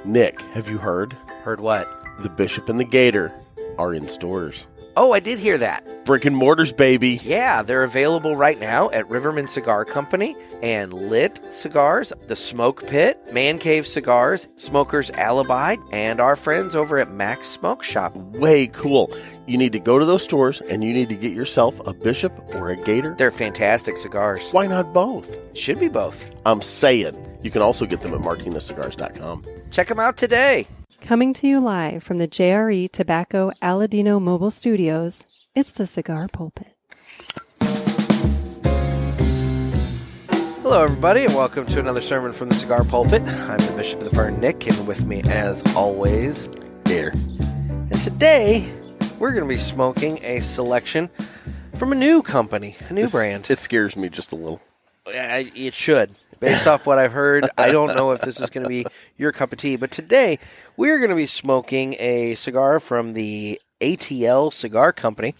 Nick, have you heard? Heard what? The Bishop and the Gator are in stores. Oh, I did hear that. Brick and mortars, baby. Yeah, they're available right now at Riverman Cigar Company and Lit Cigars, The Smoke Pit, Man Cave Cigars, Smoker's Alibi, and our friends over at Max Smoke Shop. Way cool. You need to go to those stores and you need to get yourself a Bishop or a Gator. They're fantastic cigars. Why not both? Should be both. I'm saying. You can also get them at martinezcigars.com. Check them out today. Coming to you live from the JRE Tobacco Aladino Mobile Studios, it's the Cigar Pulpit. Hello, everybody, and welcome to another sermon from the Cigar Pulpit. I'm the Bishop of the Burn, Nick, and with me, as always, Gator. And today, we're going to be smoking a selection from a new company, a new brand. It scares me just a little. It should. Based off what I've heard, I don't know if this is going to be your cup of tea. But today, we're going to be smoking a cigar from the ATL Cigar Company.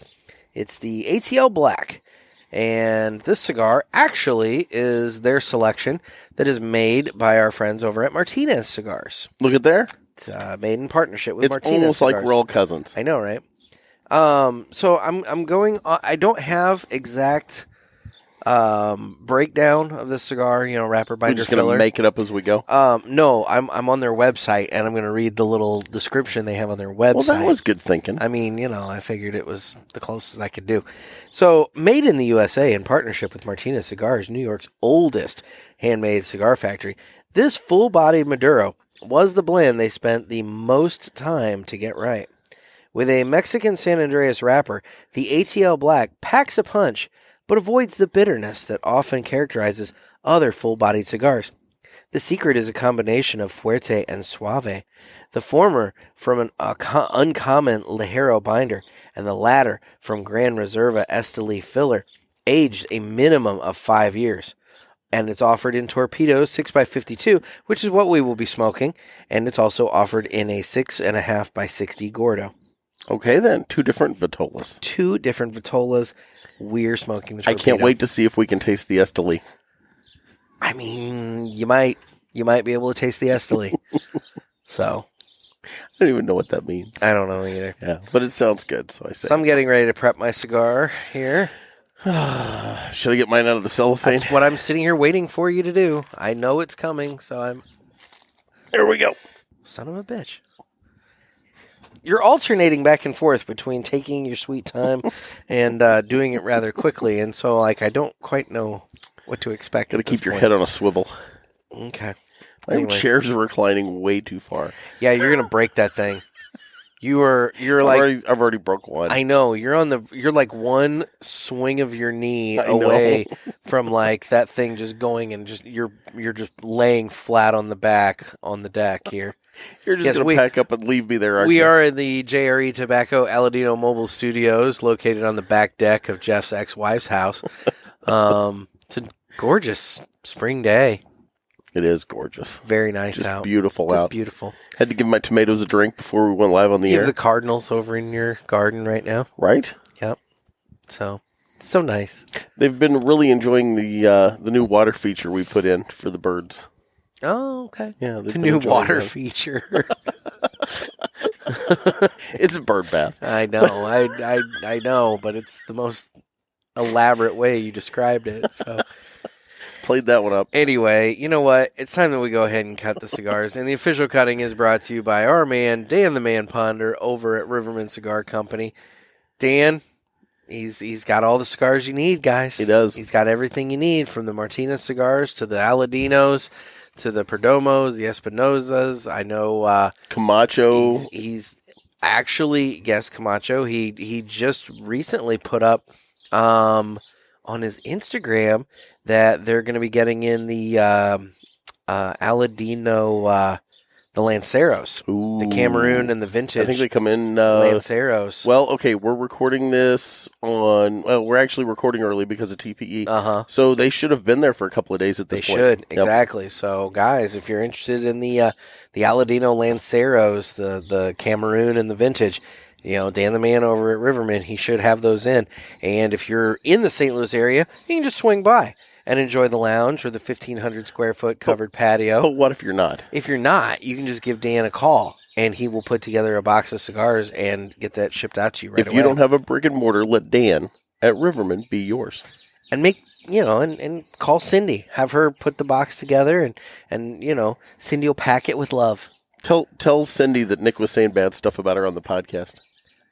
It's the ATL Black. And this cigar actually is their selection that is made by our friends over at Martinez Cigars. Look at there. It's made in partnership with Martinez It's almost Cigars. like we're all cousins. I know, right? So I'm going. I don't have exact breakdown of the cigar, wrapper, binder, We're just going to make it up as we go. No, I'm on their website and I'm going to read the little description they have on their website. Well, that was good thinking. I mean, I figured it was the closest I could do. So, made in the USA in partnership with Martinez Cigars, New York's oldest handmade cigar factory, this full-bodied Maduro was the blend they spent the most time to get right. With a Mexican San Andreas wrapper, the ATL Black packs a punch, but avoids the bitterness that often characterizes other full-bodied cigars. The secret is a combination of fuerte and suave, the former from an uncommon Ligero binder, and the latter from Gran Reserva Esteli filler, aged a minimum of 5 years. And it's offered in torpedoes 6x52, which is what we will be smoking, and it's also offered in a 6.5x60 Gordo. Okay, then. 2 different Vitolas. 2 different Vitolas. We're smoking the torpedo. I can't wait to see if we can taste the Esteli. I mean, you might be able to taste the Esteli. So, I don't even know what that means. I don't know either. Yeah, but it sounds good, so I say. So I'm getting ready to prep my cigar here. Should I get mine out of the cellophane? That's what I'm sitting here waiting for you to do. I know it's coming, so I'm... There we go. Son of a bitch. You're alternating back and forth between taking your sweet time and doing it rather quickly, and so I don't quite know what to expect. Got to keep your head on a swivel. Okay. My chair's reclining way too far. Yeah, you're gonna break that thing. You're like I've already broke one. I know you're like one swing of your knee away from like that thing just going and just you're just laying flat on the back on the deck here. You're just going to pack up and leave me there, aren't you? We are in the JRE Tobacco Aladino Mobile Studios, located on the back deck of Jeff's ex-wife's house. It's a gorgeous spring day. It is gorgeous. Very nice just out. Beautiful just out. beautiful. Had to give my tomatoes a drink before we went live on the air. You have the cardinals over in your garden right now. Right? Yep. So, it's so nice. They've been really enjoying the new water feature we put in for the birds. Oh, okay. Yeah, the new water feature. It's a bird bath. I know. I know, but it's the most elaborate way you described it. So played that one up. Anyway, you know what? It's time that we go ahead and cut the cigars. And the official cutting is brought to you by our man, Dan the Man Ponder, over at Riverman Cigar Company. Dan, he's got all the cigars you need, guys. He does. He's got everything you need, from the Martinez cigars to the Aladinos to the Perdomos, the Espinosas. I know Camacho. He's actually, yes, Camacho. He just recently put up on his Instagram that they're going to be getting in the Aladino, the Lanceros, Ooh. the Cameroon and the vintage. I think they come in Lanceros. Well, okay, we're recording this we're actually recording early because of TPE. Uh-huh. So they should have been there for a couple of days at this point. They should, Yep. exactly. So, guys, if you're interested in the Aladino Lanceros, the Cameroon and the vintage, Dan the Man over at Riverman, he should have those in. And if you're in the St. Louis area, you can just swing by. and enjoy the lounge or the 1,500 square foot covered patio. But what if you're not? If you're not, you can just give Dan a call, and he will put together a box of cigars and get that shipped out to you right away. If you don't have a brick and mortar, let Dan at Riverman be yours. And make, and call Cindy. Have her put the box together, and Cindy will pack it with love. Tell Cindy that Nick was saying bad stuff about her on the podcast.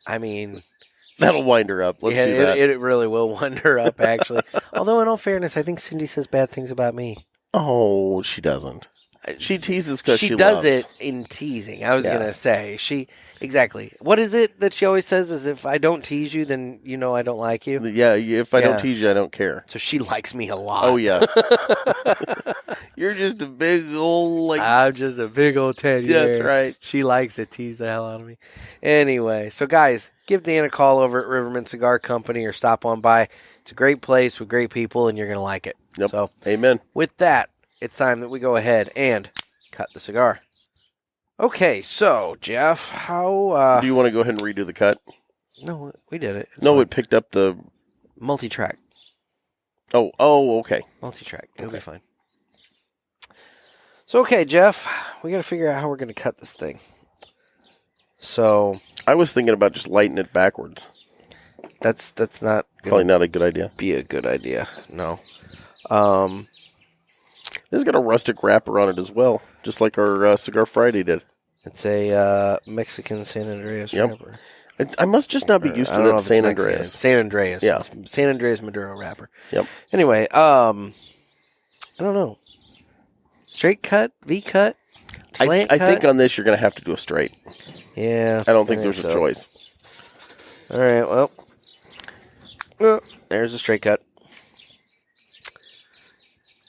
I mean, that'll wind her up. Let's do that. It really will wind her up, actually. Although, in all fairness, I think Cindy says bad things about me. Oh, she doesn't. She teases because she does loves. it in teasing. I was going to say. Exactly. What is it that she always says is if I don't tease you, then I don't like you? Yeah, if I don't tease you, I don't care. So she likes me a lot. Oh, yes. You're just a big old, I'm just a big old teddy bear. That's right. She likes to tease the hell out of me. Anyway, so guys, give Dan a call over at Riverman Cigar Company or stop on by. It's a great place with great people, and you're going to like it. Yep. So, amen. With that, it's time that we go ahead and cut the cigar. Okay, so, Jeff, how... Do you want to go ahead and redo the cut? No, we did it. It's fine. It picked up the... Multi-track. Oh, okay. Multi-track. It'll be fine. So, okay, Jeff, we got to figure out how we're going to cut this thing. So... I was thinking about just lighting it backwards. That's not... Probably not a good idea. Be a good idea. No. This has got a rustic wrapper on it as well, just like our Cigar Friday did. It's a Mexican San Andreas wrapper. I must just not be used to that San Andreas. San Andreas. Yeah. It's San Andreas Maduro wrapper. Yep. Anyway, I don't know. Straight cut? V-cut? Slant cut? I think on this you're going to have to do a straight. Yeah. I don't think there's a choice. All right, well. There's a straight cut.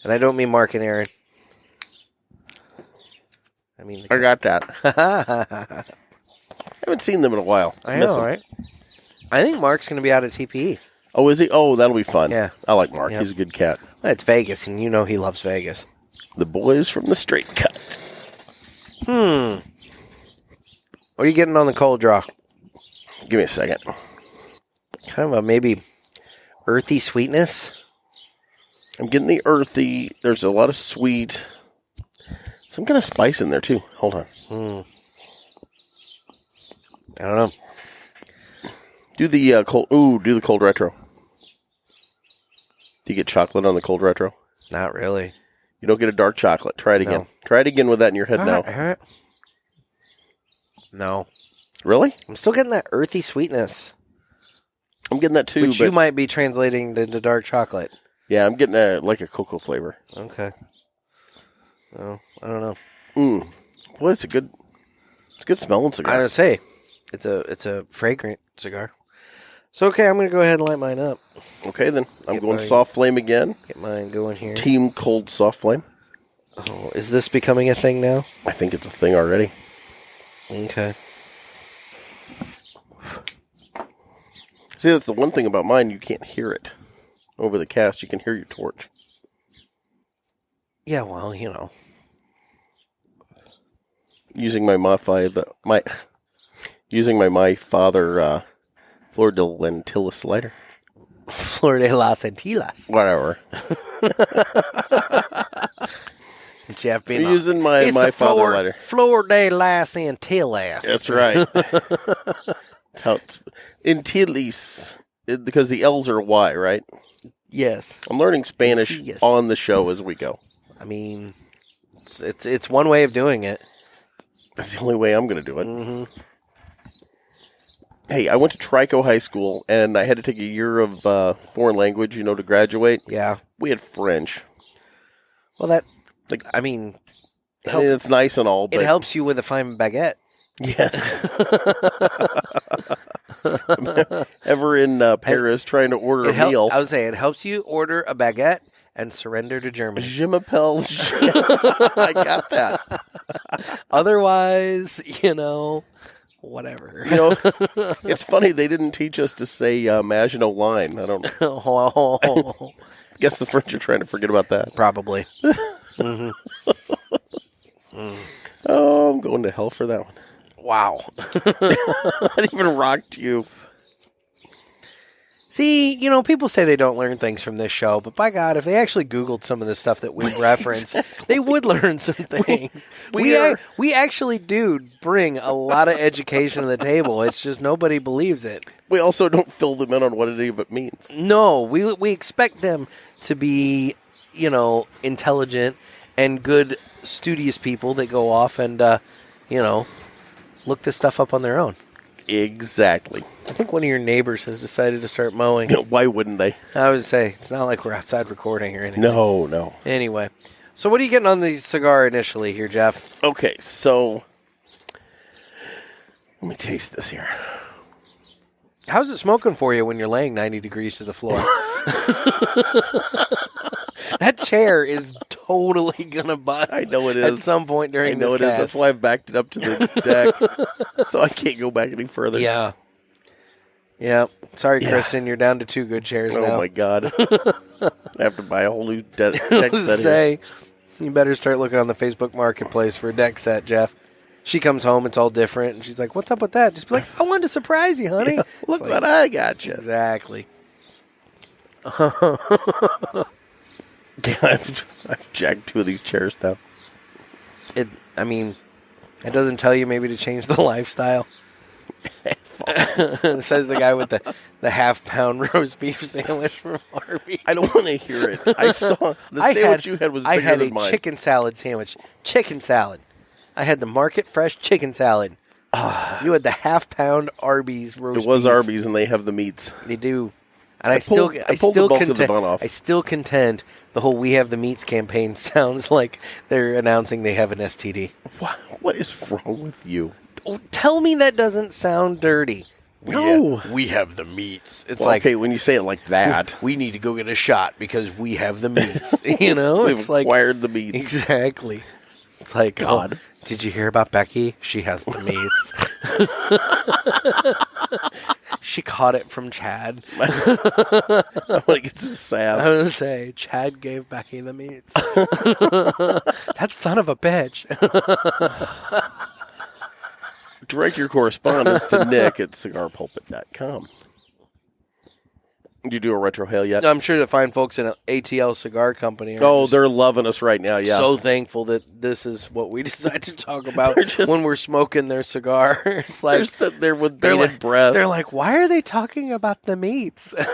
And I don't mean Mark and Aaron. I got that. I haven't seen them in a while. I know, right? I think Mark's going to be out at TPE. Oh, is he? Oh, that'll be fun. Yeah. I like Mark. Yep. He's a good cat. Well, it's Vegas, and he loves Vegas. The boys from the straight cut. What are you getting on the cold draw? Give me a second. Kind of a maybe earthy sweetness. I'm getting the earthy. There's a lot of sweet. Some kind of spice in there, too. Hold on. I don't know. Do the cold. Ooh, do the cold retro. Do you get chocolate on the cold retro? Not really. You don't get a dark chocolate. Try it again. No. Try it again with that in your head now. No. Really? I'm still getting that earthy sweetness. I'm getting that too. Which you might be translating into dark chocolate. Yeah, I'm getting like a cocoa flavor. Okay. Oh, I don't know. Boy, it's a good smelling cigar. I would say it's a fragrant cigar. So okay, I'm gonna go ahead and light mine up. Okay, then I'm going soft flame again. Get mine going here. Team cold soft flame. Oh, is this becoming a thing now? I think it's a thing already. Okay. See, that's the one thing about mine. You can't hear it over the cast. You can hear your torch. Yeah, well, Using my My Father Flor de Lentillas lighter. Flor de las Antillas. Whatever. Jeff being using my father lighter. Flor de las Antillas. That's right. That's how it's Antilles, because the L's are Y, right? Yes. I'm learning Spanish Antilles. on the show as we go. I mean, it's one way of doing it. That's the only way I'm going to do it. Mm-hmm. Hey, I went to Trico High School, and I had to take a year of foreign language, to graduate. Yeah. We had French. Well, I mean, it's nice and all, but it helps you with a fine baguette. Yes. Ever in Paris trying to order a meal. I would say it helps you order a baguette and surrender to Germany. Je m'appelle. I got that. Otherwise, whatever. It's funny they didn't teach us to say Maginot Line. I don't know. I guess the French are trying to forget about that. Probably. Mm-hmm. Oh, I'm going to hell for that one. Wow. That even rocked you. See, people say they don't learn things from this show, but by God, if they actually Googled some of the stuff that we reference, they would learn some things. We actually do bring a lot of education to the table. It's just nobody believes it. We also don't fill them in on what any of it means. No, we expect them to be, intelligent and good, studious people that go off and, look this stuff up on their own. Exactly. I think one of your neighbors has decided to start mowing. Why wouldn't they? I would say, it's not like we're outside recording or anything. No. Anyway, so what are you getting on the cigar initially here, Jeff? Okay, so let me taste this here. How's it smoking for you when you're laying 90 degrees to the floor? That chair is totally going to bust. I know it is. At some point during this cast. That's why I've backed it up to the deck, so I can't go back any further. Yeah. Sorry, Kristen, you're down to 2 good chairs now. Oh, my God. I have to buy a whole new deck set here. You better start looking on the Facebook Marketplace for a deck set, Jeff. She comes home, it's all different, and she's like, what's up with that? Just be like, I wanted to surprise you, honey. Yeah, look what I got you. Exactly. I've jacked 2 of these chairs down. It doesn't tell you maybe to change the lifestyle. Says the guy with the half-pound roast beef sandwich from Arby's. I don't want to hear it. I saw the sandwich you had was bigger than mine. I had a chicken salad sandwich. Chicken salad. I had the Market Fresh chicken salad. You had the half-pound Arby's roast beef. It was Arby's, and they have the meats. They do. And I pulled the bulk of the bun off. I still contend the whole "We Have the Meats" campaign sounds like they're announcing they have an STD. What is wrong with you? Oh, tell me that doesn't sound dirty. No. We have the meats. It's okay, when you say it like that. We need to go get a shot because we have the meats. We've acquired the meats. Exactly. It's like, God. Oh, did you hear about Becky? She has the meats. She caught it from Chad. I want to get some salve. I was going to say, Chad gave Becky the meats. That son of a bitch. Direct your correspondence to Nick at cigarpulpit.com. Did you do a retro hail yet? I'm sure the fine folks in ATL Cigar Company they're loving us right now, yeah. So thankful that this is what we decide to talk about when we're smoking their cigar. It's like they're sitting there with bated breath. They're like, why are they talking about the meats? Get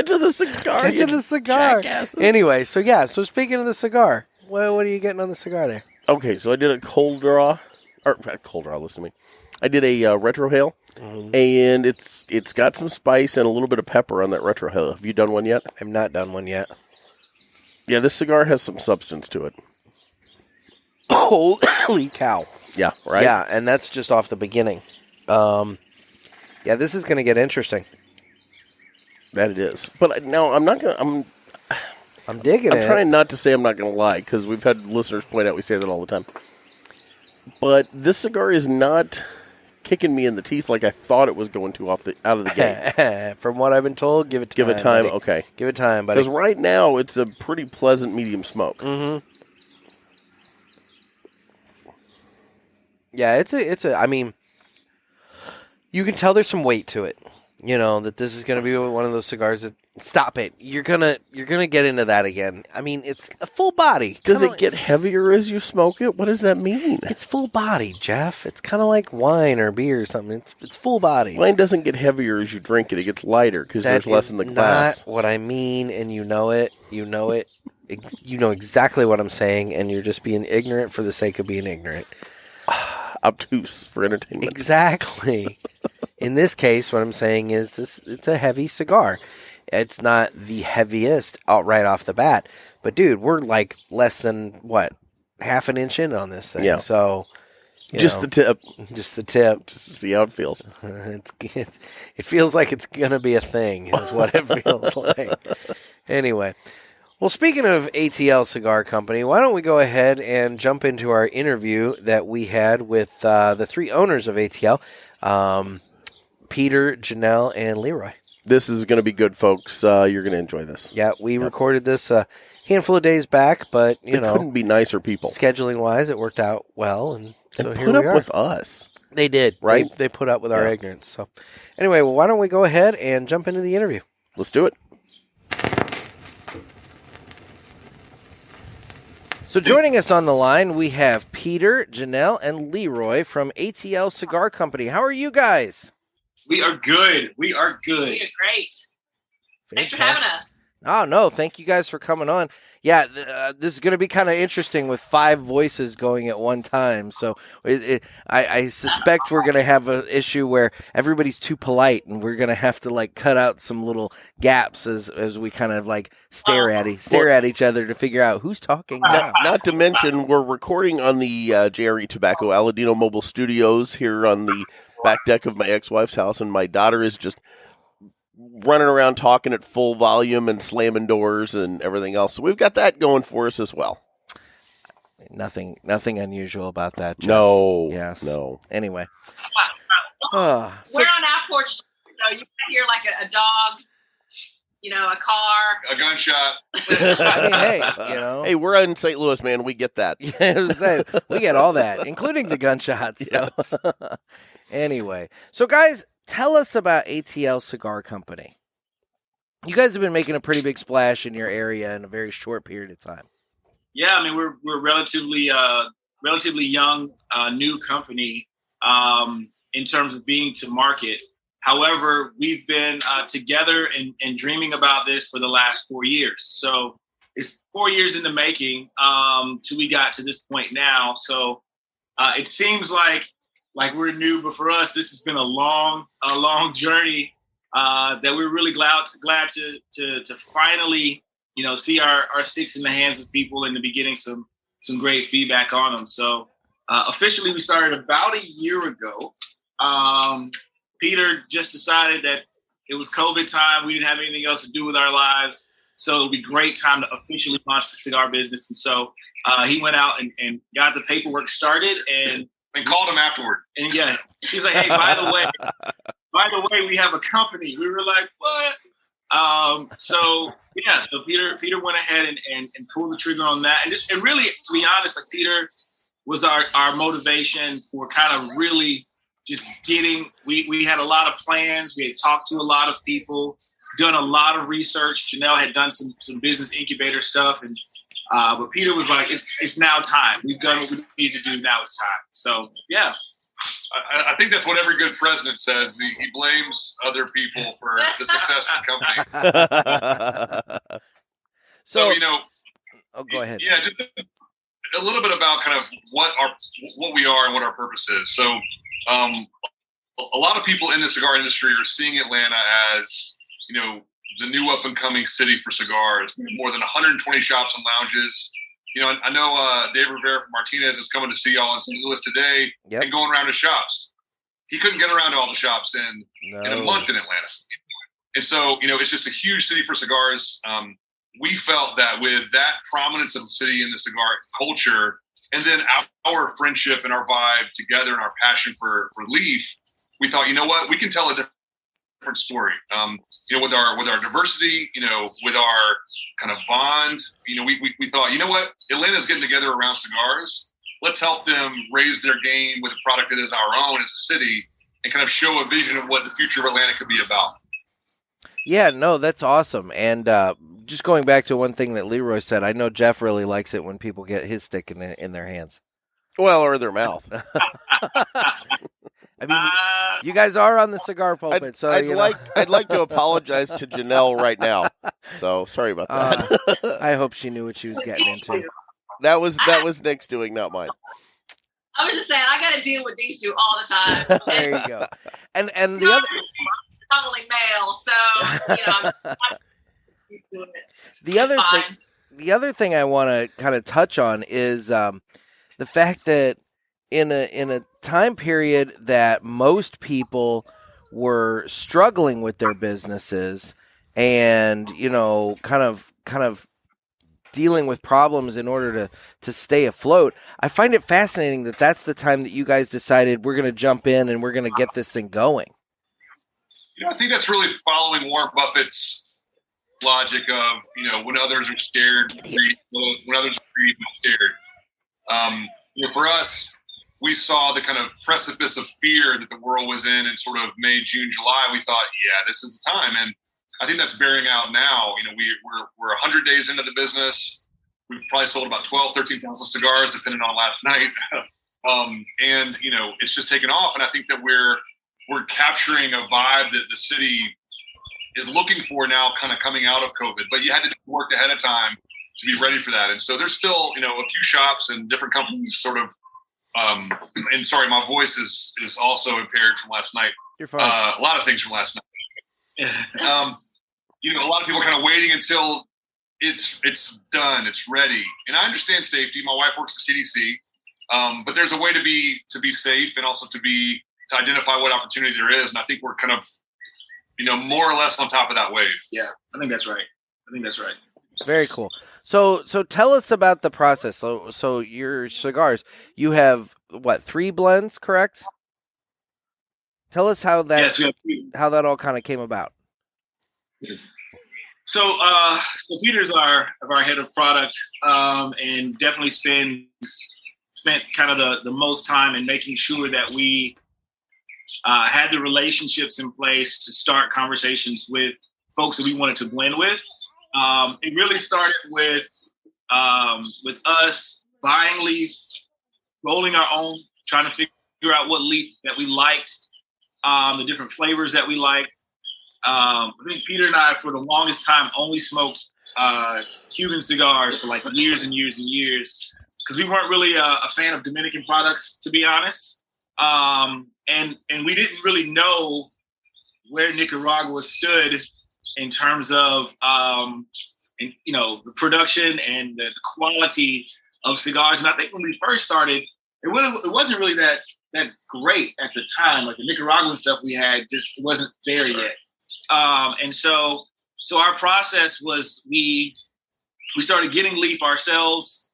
to the cigar. Get to the cigar. Jackasses. Anyway, so speaking of the cigar, what are you getting on the cigar there? Okay, so I did a cold draw. Or cold draw, listen to me. I did a retro hail, and it's got some spice and a little bit of pepper on that retro hail. Have you done one yet? I've not done one yet. Yeah, this cigar has some substance to it. Holy cow. Yeah, right? Yeah, and that's just off the beginning. This is going to get interesting. That it is. But no, I'm not going to... I'm digging it. I'm trying not to say I'm not going to lie, because we've had listeners point out we say that all the time. But this cigar is not kicking me in the teeth like I thought it was going to out of the gate. From what I've been told, give it time. Give it time, buddy. okay. Give it time, buddy. Because right now, it's a pretty pleasant medium smoke. Mm-hmm. Yeah, I mean, you can tell there's some weight to it. That this is going to be one of those cigars that, stop it. You're gonna get into that again. I mean, it's a full body. Does it get heavier as you smoke it? What does that mean? It's full body, Jeff. It's kind of like wine or beer or something. It's full body. Wine doesn't get heavier as you drink it. It gets lighter because there's less in the glass. That's not what I mean, and you know it. You know it. You know exactly what I'm saying, and you're just being ignorant for the sake of being ignorant. Obtuse for entertainment. Exactly. In this case, what I'm saying is it's a heavy cigar. It's not the heaviest right off the bat. But, dude, we're like less than, half an inch in on this thing. Yeah. So, the tip. Just the tip. Just to see how it feels. It feels like it's going to be a thing is what it feels like. Anyway. Well, speaking of ATL Cigar Company, why don't we go ahead and jump into our interview that we had with the 3 owners of ATL, Peter, Janelle, and Leroy. This is going to be good, folks. You're going to enjoy this. Yeah, we recorded this a handful of days back, but, couldn't be nicer people. Scheduling-wise, it worked out well, and so here we are. Put up with us. They did. Right? They put up with our ignorance. So, anyway, well, why don't we go ahead and jump into the interview? Let's do it. So joining us on the line, we have Peter, Janelle, and Leroy from ATL Cigar Company. How are you guys? We are good. We are good. We are great. Thanks for Fantastic. having us. Oh, no, thank you guys for coming on. Yeah, this is going to be kind of interesting with 5 voices going at one time. So I suspect we're going to have an issue where everybody's too polite, and we're going to have to like cut out some little gaps as we kind of like stare at each other to figure out who's talking now. Not to mention, we're recording on the JRE Tobacco Aladino Mobile Studios here on the back deck of my ex-wife's house, and my daughter is just running around talking at full volume and slamming doors and everything else. So we've got that going for us as well. Nothing unusual about that, Jeff. No. Yes. No. Anyway. We're on our porch, so you can hear like a dog, a car. A gunshot. I mean, hey, Hey, we're in St. Louis, man. We get that. We get all that, including the gunshots. Yes. Anyway, so guys, tell us about ATL Cigar Company. You guys have been making a pretty big splash in your area in a very short period of time. Yeah, I mean we're relatively young, new company in terms of being to market. However, we've been together and dreaming about this for the last 4 years. So it's 4 years in the making till we got to this point now. So it seems like we're new, but for us, this has been a long journey that we're really glad to finally, see our sticks in the hands of people and to be getting some great feedback on them. So officially, we started about a year ago. Peter just decided that it was COVID time. We didn't have anything else to do with our lives. So it would be a great time to officially launch the cigar business. And so he went out and got the paperwork started and called him afterward. And yeah, he's like, hey, by the way, we have a company. We were like, what? So Peter went ahead and pulled the trigger on that. And really, to be honest, like Peter was our motivation for kind of really just we had a lot of plans. We had talked to a lot of people, done a lot of research. Janelle had done some business incubator stuff. And but Peter was like, it's now time. We've done what we need to do. Now it's time. So, yeah. I think that's what every good president says. He blames other people for the success of the company. So, oh, go ahead. Yeah, just a little bit about kind of what we are and what our purpose is. So, a lot of people in the cigar industry are seeing Atlanta as, the new up-and-coming city for cigars. More than 120 shops and lounges. I know Dave Rivera from Martinez is coming to see y'all in St. Louis today and going around to shops. He couldn't get around to all the shops in a month in Atlanta. And so, it's just a huge city for cigars. We felt that with that prominence of the city in the cigar culture, and then our friendship and our vibe together and our passion for leaf, we thought, we can tell a different story. With our diversity, with our kind of bond, we thought, Atlanta's getting together around cigars. Let's help them raise their game with a product that is our own as a city and kind of show a vision of what the future of Atlanta could be about. Yeah, no, that's awesome. And just going back to one thing that Leroy said, I know Jeff really likes it when people get his stick in their hands. Well, or their mouth. I mean, you guys are on the cigar pulpit, so I'd like to apologize to Janelle right now. So sorry about that. I hope she knew what she was getting into. That was Nick's doing, not mine. I was just saying, I got to deal with these two all the time. There you go. And the other predominantly male, so the other thing I want to kind of touch on is the fact that in a time period that most people were struggling with their businesses and kind of dealing with problems in order to stay afloat, I find it fascinating that that's the time that you guys decided we're going to jump in and we're going to get this thing going. I think that's really following Warren Buffett's logic of, when others are scared, when others are greedy, we're scared. For us, we saw the kind of precipice of fear that the world was in sort of May, June, July, we thought, yeah, this is the time. And I think that's bearing out now. We're 100 days into the business. We've probably sold about 13,000 cigars, depending on last night. And it's just taken off. And I think that we're capturing a vibe that the city is looking for now, kind of coming out of COVID. But you had to work ahead of time to be ready for that. And so there's still, a few shops and different companies sort of, and sorry, my voice is also impaired from last night. You're fine. A lot of things from last night. A lot of people are kind of waiting until it's done, it's ready. And I understand safety. My wife works for CDC, but there's a way to be safe and also to identify what opportunity there is. And I think we're kind of, more or less on top of that wave. Yeah, I think that's right. Very cool. So tell us about the process. So your cigars, you have 3 blends, correct? Tell us how that Yes, we have 3. how that all kind of came about. So Peter's our head of product, and definitely spent kind of the most time in making sure that we had the relationships in place to start conversations with folks that we wanted to blend with. It really started with us buying leaf, rolling our own, trying to figure out what leaf that we liked, the different flavors that we liked. I think Peter and I, for the longest time, only smoked Cuban cigars for like years and years and years, because we weren't really a fan of Dominican products, to be honest. And we didn't really know where Nicaragua stood in terms of the production and the quality of cigars. And I think when we first started, it wasn't really that great at the time. Like the Nicaraguan stuff we had just wasn't there yet. And so our process was we started getting leaf ourselves,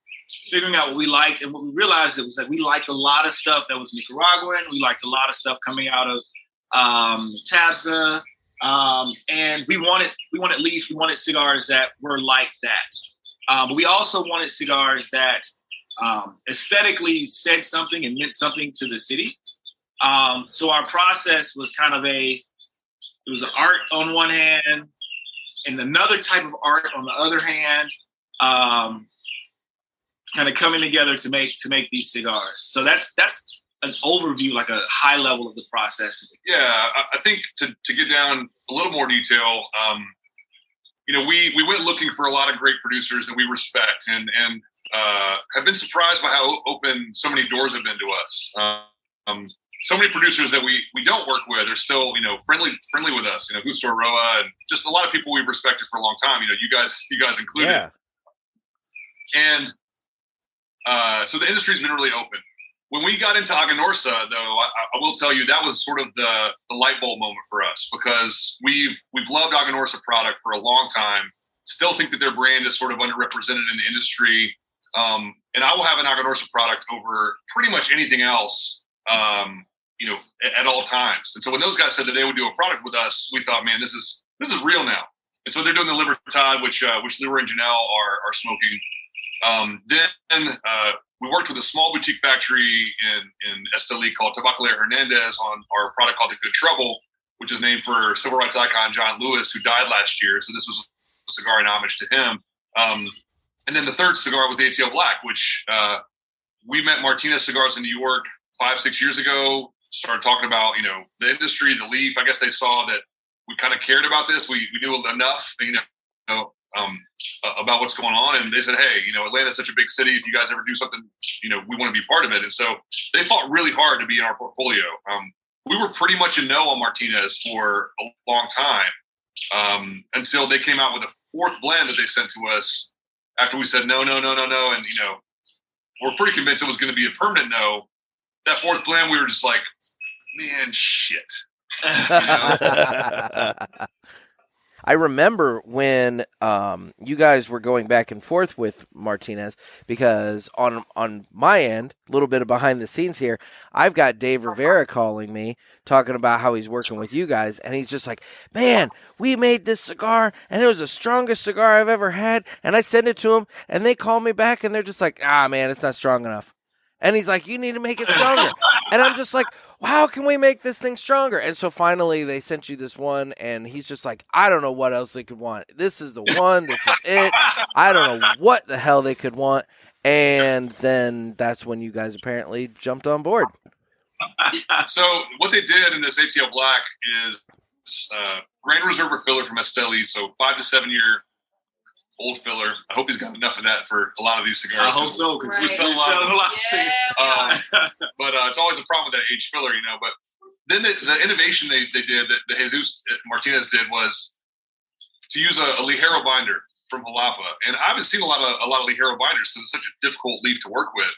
figuring out what we liked, and what we realized was that we liked a lot of stuff that was Nicaraguan. We liked a lot of stuff coming out of Tabsa, and we wanted leaf. We wanted cigars that were like that, but we also wanted cigars that aesthetically said something and meant something to the city. So our process was kind of it was an art on one hand and another type of art on the other hand, kind of coming together to make these cigars. So that's an overview, like a high level of the process. Yeah, I think to get down a little more detail, we went looking for a lot of great producers that we respect and have been surprised by how open so many doors have been to us. So many producers that we don't work with are still, friendly with us, Gusto Roa and just a lot of people we've respected for a long time, you guys included. Yeah. And so the industry's been really open. When we got into Aganorsa, though, I will tell you that was sort of the light bulb moment for us, because we've loved Aganorsa product for a long time. Still think that their brand is sort of underrepresented in the industry. And I will have an Aganorsa product over pretty much anything else, at all times. And so when those guys said that they would do a product with us, we thought, man, this is real now. And so they're doing the Libertad, which Leroy and Janelle are smoking. Then we worked with a small boutique factory in Esteli called Tabacalera Hernandez on our product called The Good Trouble, which is named for civil rights icon John Lewis, who died last year. So this was a cigar in homage to him. And then the third cigar was ATL Black, which we met Martinez Cigars in New York 5-6 years ago, started talking about, the industry, the leaf. I guess they saw that we kind of cared about this. We knew enough, about what's going on. And they said, hey, Atlanta's such a big city. If you guys ever do something, we want to be part of it. And so they fought really hard to be in our portfolio. We were pretty much a no on Martinez for a long time, until they came out with a fourth blend that they sent to us after we said no. And, we're pretty convinced it was going to be a permanent no. That fourth blend, we were just like, man, shit. I remember when you guys were going back and forth with Martinez, because on my end, a little bit of behind the scenes here, I've got Dave Rivera calling me, talking about how he's working with you guys, and he's just like, man, we made this cigar, and it was the strongest cigar I've ever had, and I send it to him, and they call me back, and they're just like, man, it's not strong enough. And he's like, you need to make it stronger. And I'm just like, well, how can we make this thing stronger? And so finally they sent you this one, and he's just like, I don't know what else they could want. This is the one. This is it. I don't know what the hell they could want. And then that's when you guys apparently jumped on board. So what they did in this ATL Black is Grand Reserve filler from Esteli, so 5 to 7 year old filler. I hope he's got enough of that for a lot of these cigars. I hope so, because we sell a lot of cigars. But it's always a problem with that aged filler, But then the innovation they did, that Jesus Martinez did, was to use a Ligero binder from Jalapa. And I haven't seen a lot of Ligero binders because it's such a difficult leaf to work with.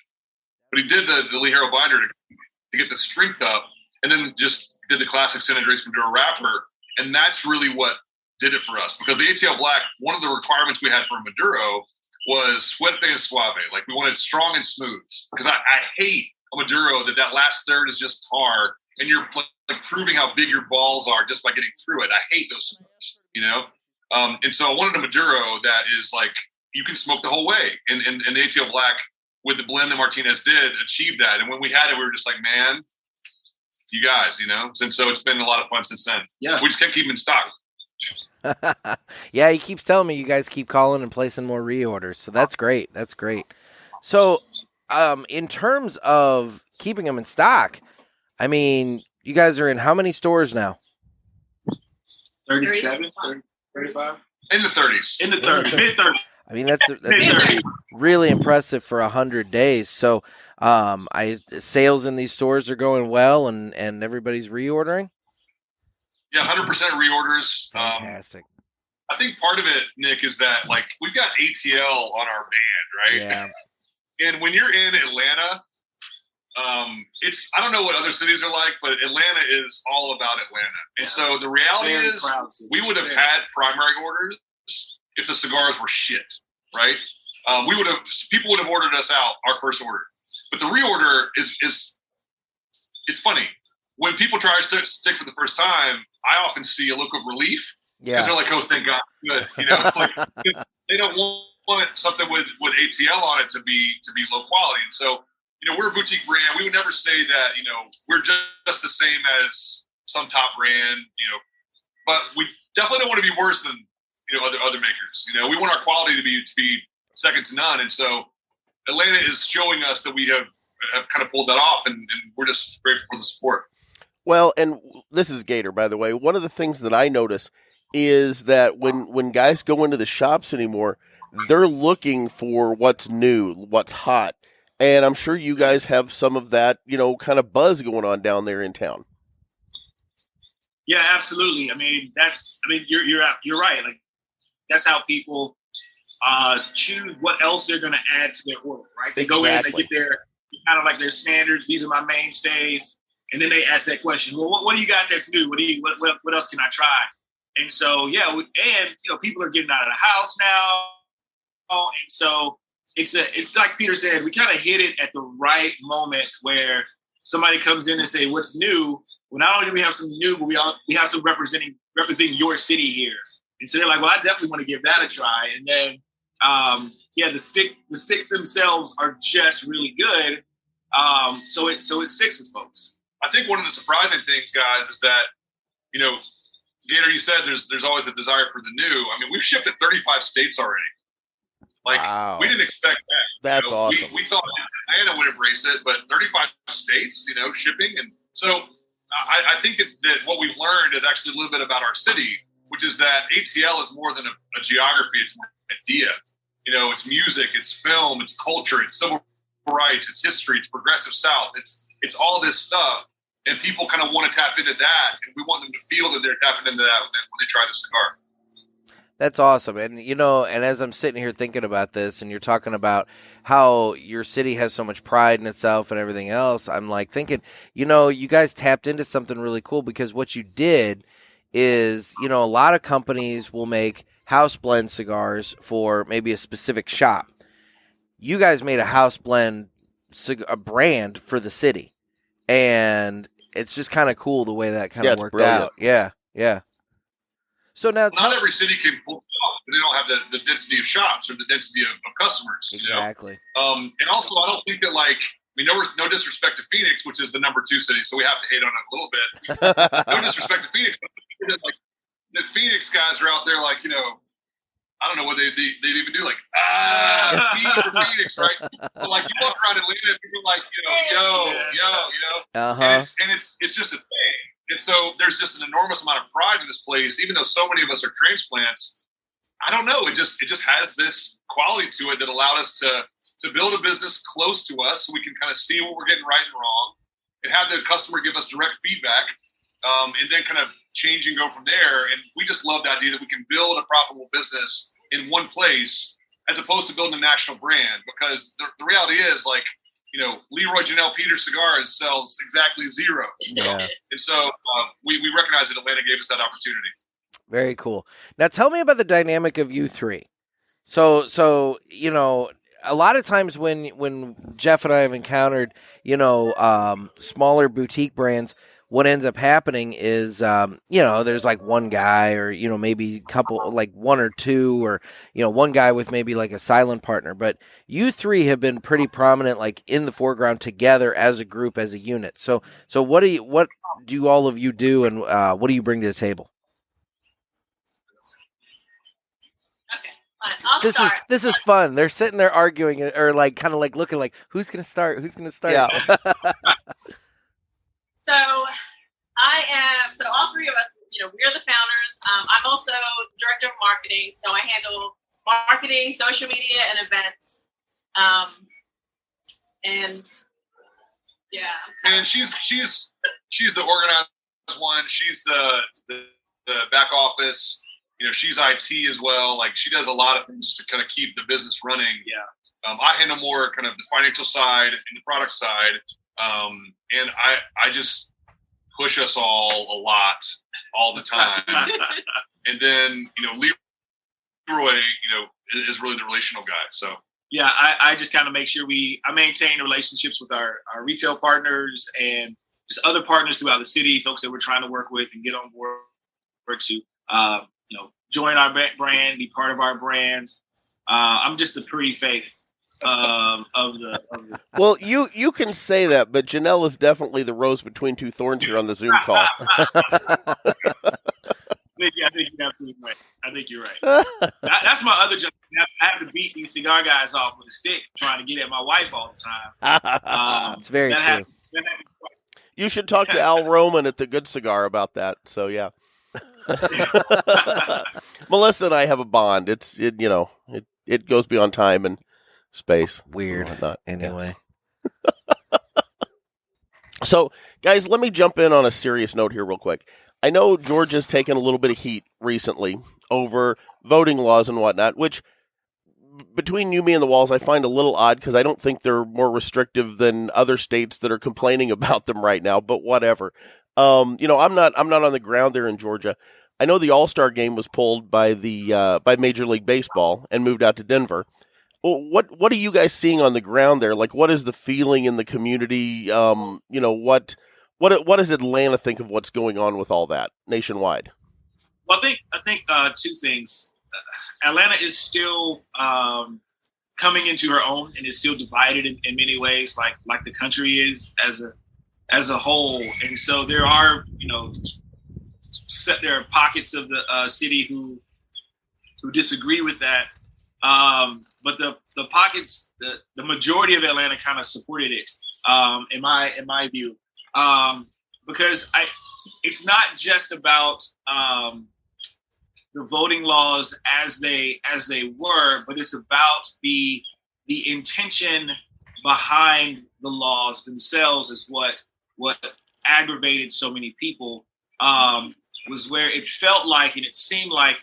But he did the Ligero binder to get the strength up, and then just did the classic San Andres Maduro wrapper. And that's really what did it for us, because the ATL Black, one of the requirements we had for Maduro was suerte and suave. Like, we wanted strong and smooth, because I hate a Maduro that last third is just tar and you're like proving how big your balls are just by getting through it. I hate those cigars, and so I wanted a Maduro that is like, you can smoke the whole way. And the ATL Black, with the blend that Martinez did, achieved that. And when we had it, we were just like, man, you guys, and so it's been a lot of fun since then. Yeah, we just kept keeping in stock. Yeah, he keeps telling me you guys keep calling and placing more reorders, so that's great. That's great. So, in terms of keeping them in stock, I mean, you guys are in how many stores now? 37, 35? In the 30s. In the 30s, mid-30s. I mean, that's really impressive for 100 days. So, sales in these stores are going well, and everybody's reordering? Yeah, 100% reorders. Fantastic. I think part of it, Nick, is that, like, we've got ATL on our band, right? Yeah. And when you're in Atlanta, I don't know what other cities are like, but Atlanta is all about Atlanta. And so the reality is, we would have had primary orders if the cigars were shit, right? People would have ordered us out our first order. But the reorder is it's funny. When people try to stick for the first time, I often see a look of relief, because they're like, oh, thank God, good. Like, they don't want something with ATL on it to be low quality. And so, we're a boutique brand. We would never say that, we're just the same as some top brand, but we definitely don't want to be worse than, other makers. We want our quality to be second to none. And so Atlanta is showing us that we have kind of pulled that off, and we're just grateful for the support. Well, and this is Gator, by the way. One of the things that I notice is that when guys go into the shops anymore, they're looking for what's new, what's hot. And I'm sure you guys have some of that, kind of buzz going on down there in town. Yeah, absolutely. I mean, you're right. Like, that's how people choose what else they're going to add to their order, right? They go in, they get their kind of like their standards. These are my mainstays. And then they ask that question, well, what do you got that's new? What else can I try? And so, people are getting out of the house now. And so it's like Peter said, we kind of hit it at the right moment where somebody comes in and say, what's new? Well, not only do we have some new, but we have some representing your city here. And so they're like, well, I definitely want to give that a try. And then, the sticks themselves are just really good. So it sticks with folks. I think one of the surprising things, guys, is that, Gator, you said there's always a desire for the new. I mean, we've shipped to 35 states already. Like, wow. We didn't expect that. That's awesome. We thought Atlanta would embrace it, but 35 states, shipping. And so I think that what we've learned is actually a little bit about our city, which is that ATL is more than a geography. It's more an idea. It's music, it's film, it's culture, it's civil rights, it's history, it's progressive South. It's all this stuff, and people kind of want to tap into that, and we want them to feel that they're tapping into that when they try the cigar. That's awesome. And, and as I'm sitting here thinking about this, and you're talking about how your city has so much pride in itself and everything else, I'm like thinking, you guys tapped into something really cool, because what you did is, a lot of companies will make house blend cigars for maybe a specific shop. You guys made a house blend a brand for the city, and it's just kind of cool the way that kind of worked out. Yeah. So now, not every city can pull it off. They don't have the density of shops or the density of customers. Exactly. And also, I don't think that, like, mean, no disrespect to Phoenix, which is the number 2 city, so we have to hate on it a little bit. No disrespect to Phoenix, but like the Phoenix guys are out there, like, you know, I don't know what they'd even do, like, Phoenix for Phoenix, right? But like, you walk around Atlanta, people are like, you know, and it's just a thing. And so there's just an enormous amount of pride in this place, even though so many of us are transplants. I don't know. It just has this quality to it that allowed us to build a business close to us, so we can kind of see what we're getting right and wrong, and have the customer give us direct feedback, and then kind of change and go from there. And we just love the idea that we can build a profitable business in one place, as opposed to building a national brand. Because the reality is, like, you know, Leroy Janelle Peters Cigars sells exactly 0. Yeah. And so we recognize that Atlanta gave us that opportunity. Very cool. Now tell me about the dynamic of you three. So you know, a lot of times when Jeff and I have encountered, you know, smaller boutique brands, what ends up happening is, you know, there's like one guy, or, you know, maybe a couple, like 1 or 2, or, you know, one guy with maybe like a silent partner. But you three have been pretty prominent, like in the foreground together as a group, as a unit. So what do all of you do, and what do you bring to the table? This is fun. They're sitting there arguing, or like kind of like looking like, who's gonna start? Yeah. So all 3 of us, you know, we're the founders. I'm also director of marketing, so I handle marketing, social media, and events. And yeah. And she's the organized one. She's the back office. You know, she's IT as well. Like, she does a lot of things to kind of keep the business running. Yeah. I handle more kind of the financial side and the product side. And I just push us all a lot, all the time. And then, you know, Leroy, you know, is really the relational guy. So yeah, I just kind of make sure I maintain relationships with our retail partners and just other partners throughout the city, folks that we're trying to work with and get on board to, you know, join our brand, be part of our brand. I'm just the pretty face of the. Well, you can say that, but Janelle is definitely the rose between 2 thorns here on the Zoom call. I think you're absolutely right. I think you're right. That's my other job. I have to beat these cigar guys off with a stick, trying to get at my wife all the time. It's very true. You should talk to Al Roman at the Good Cigar about that. So yeah. Melissa and I have a bond. It goes beyond time and space. Weird. Anyway. Yes. So, guys, let me jump in on a serious note here real quick. I know Georgia's taken a little bit of heat recently over voting laws and whatnot, which, between you, me, and the walls, I find a little odd, because I don't think they're more restrictive than other states that are complaining about them right now, but whatever. You know, I'm not on the ground there in Georgia. I know the All-Star game was pulled by Major League Baseball and moved out to Denver. Well, what are you guys seeing on the ground there? Like, what is the feeling in the community? You know, what does Atlanta think of what's going on with all that nationwide? Well, I think 2 things. Atlanta is still coming into her own, and is still divided in many ways, like the country is as a whole. And so there are, you know, there are pockets of the city who disagree with that. But the pockets, the majority of Atlanta kind of supported it, in my view, because it's not just about the voting laws as they were, but it's about the intention behind the laws themselves is what aggravated so many people, was where it felt like, and it seemed like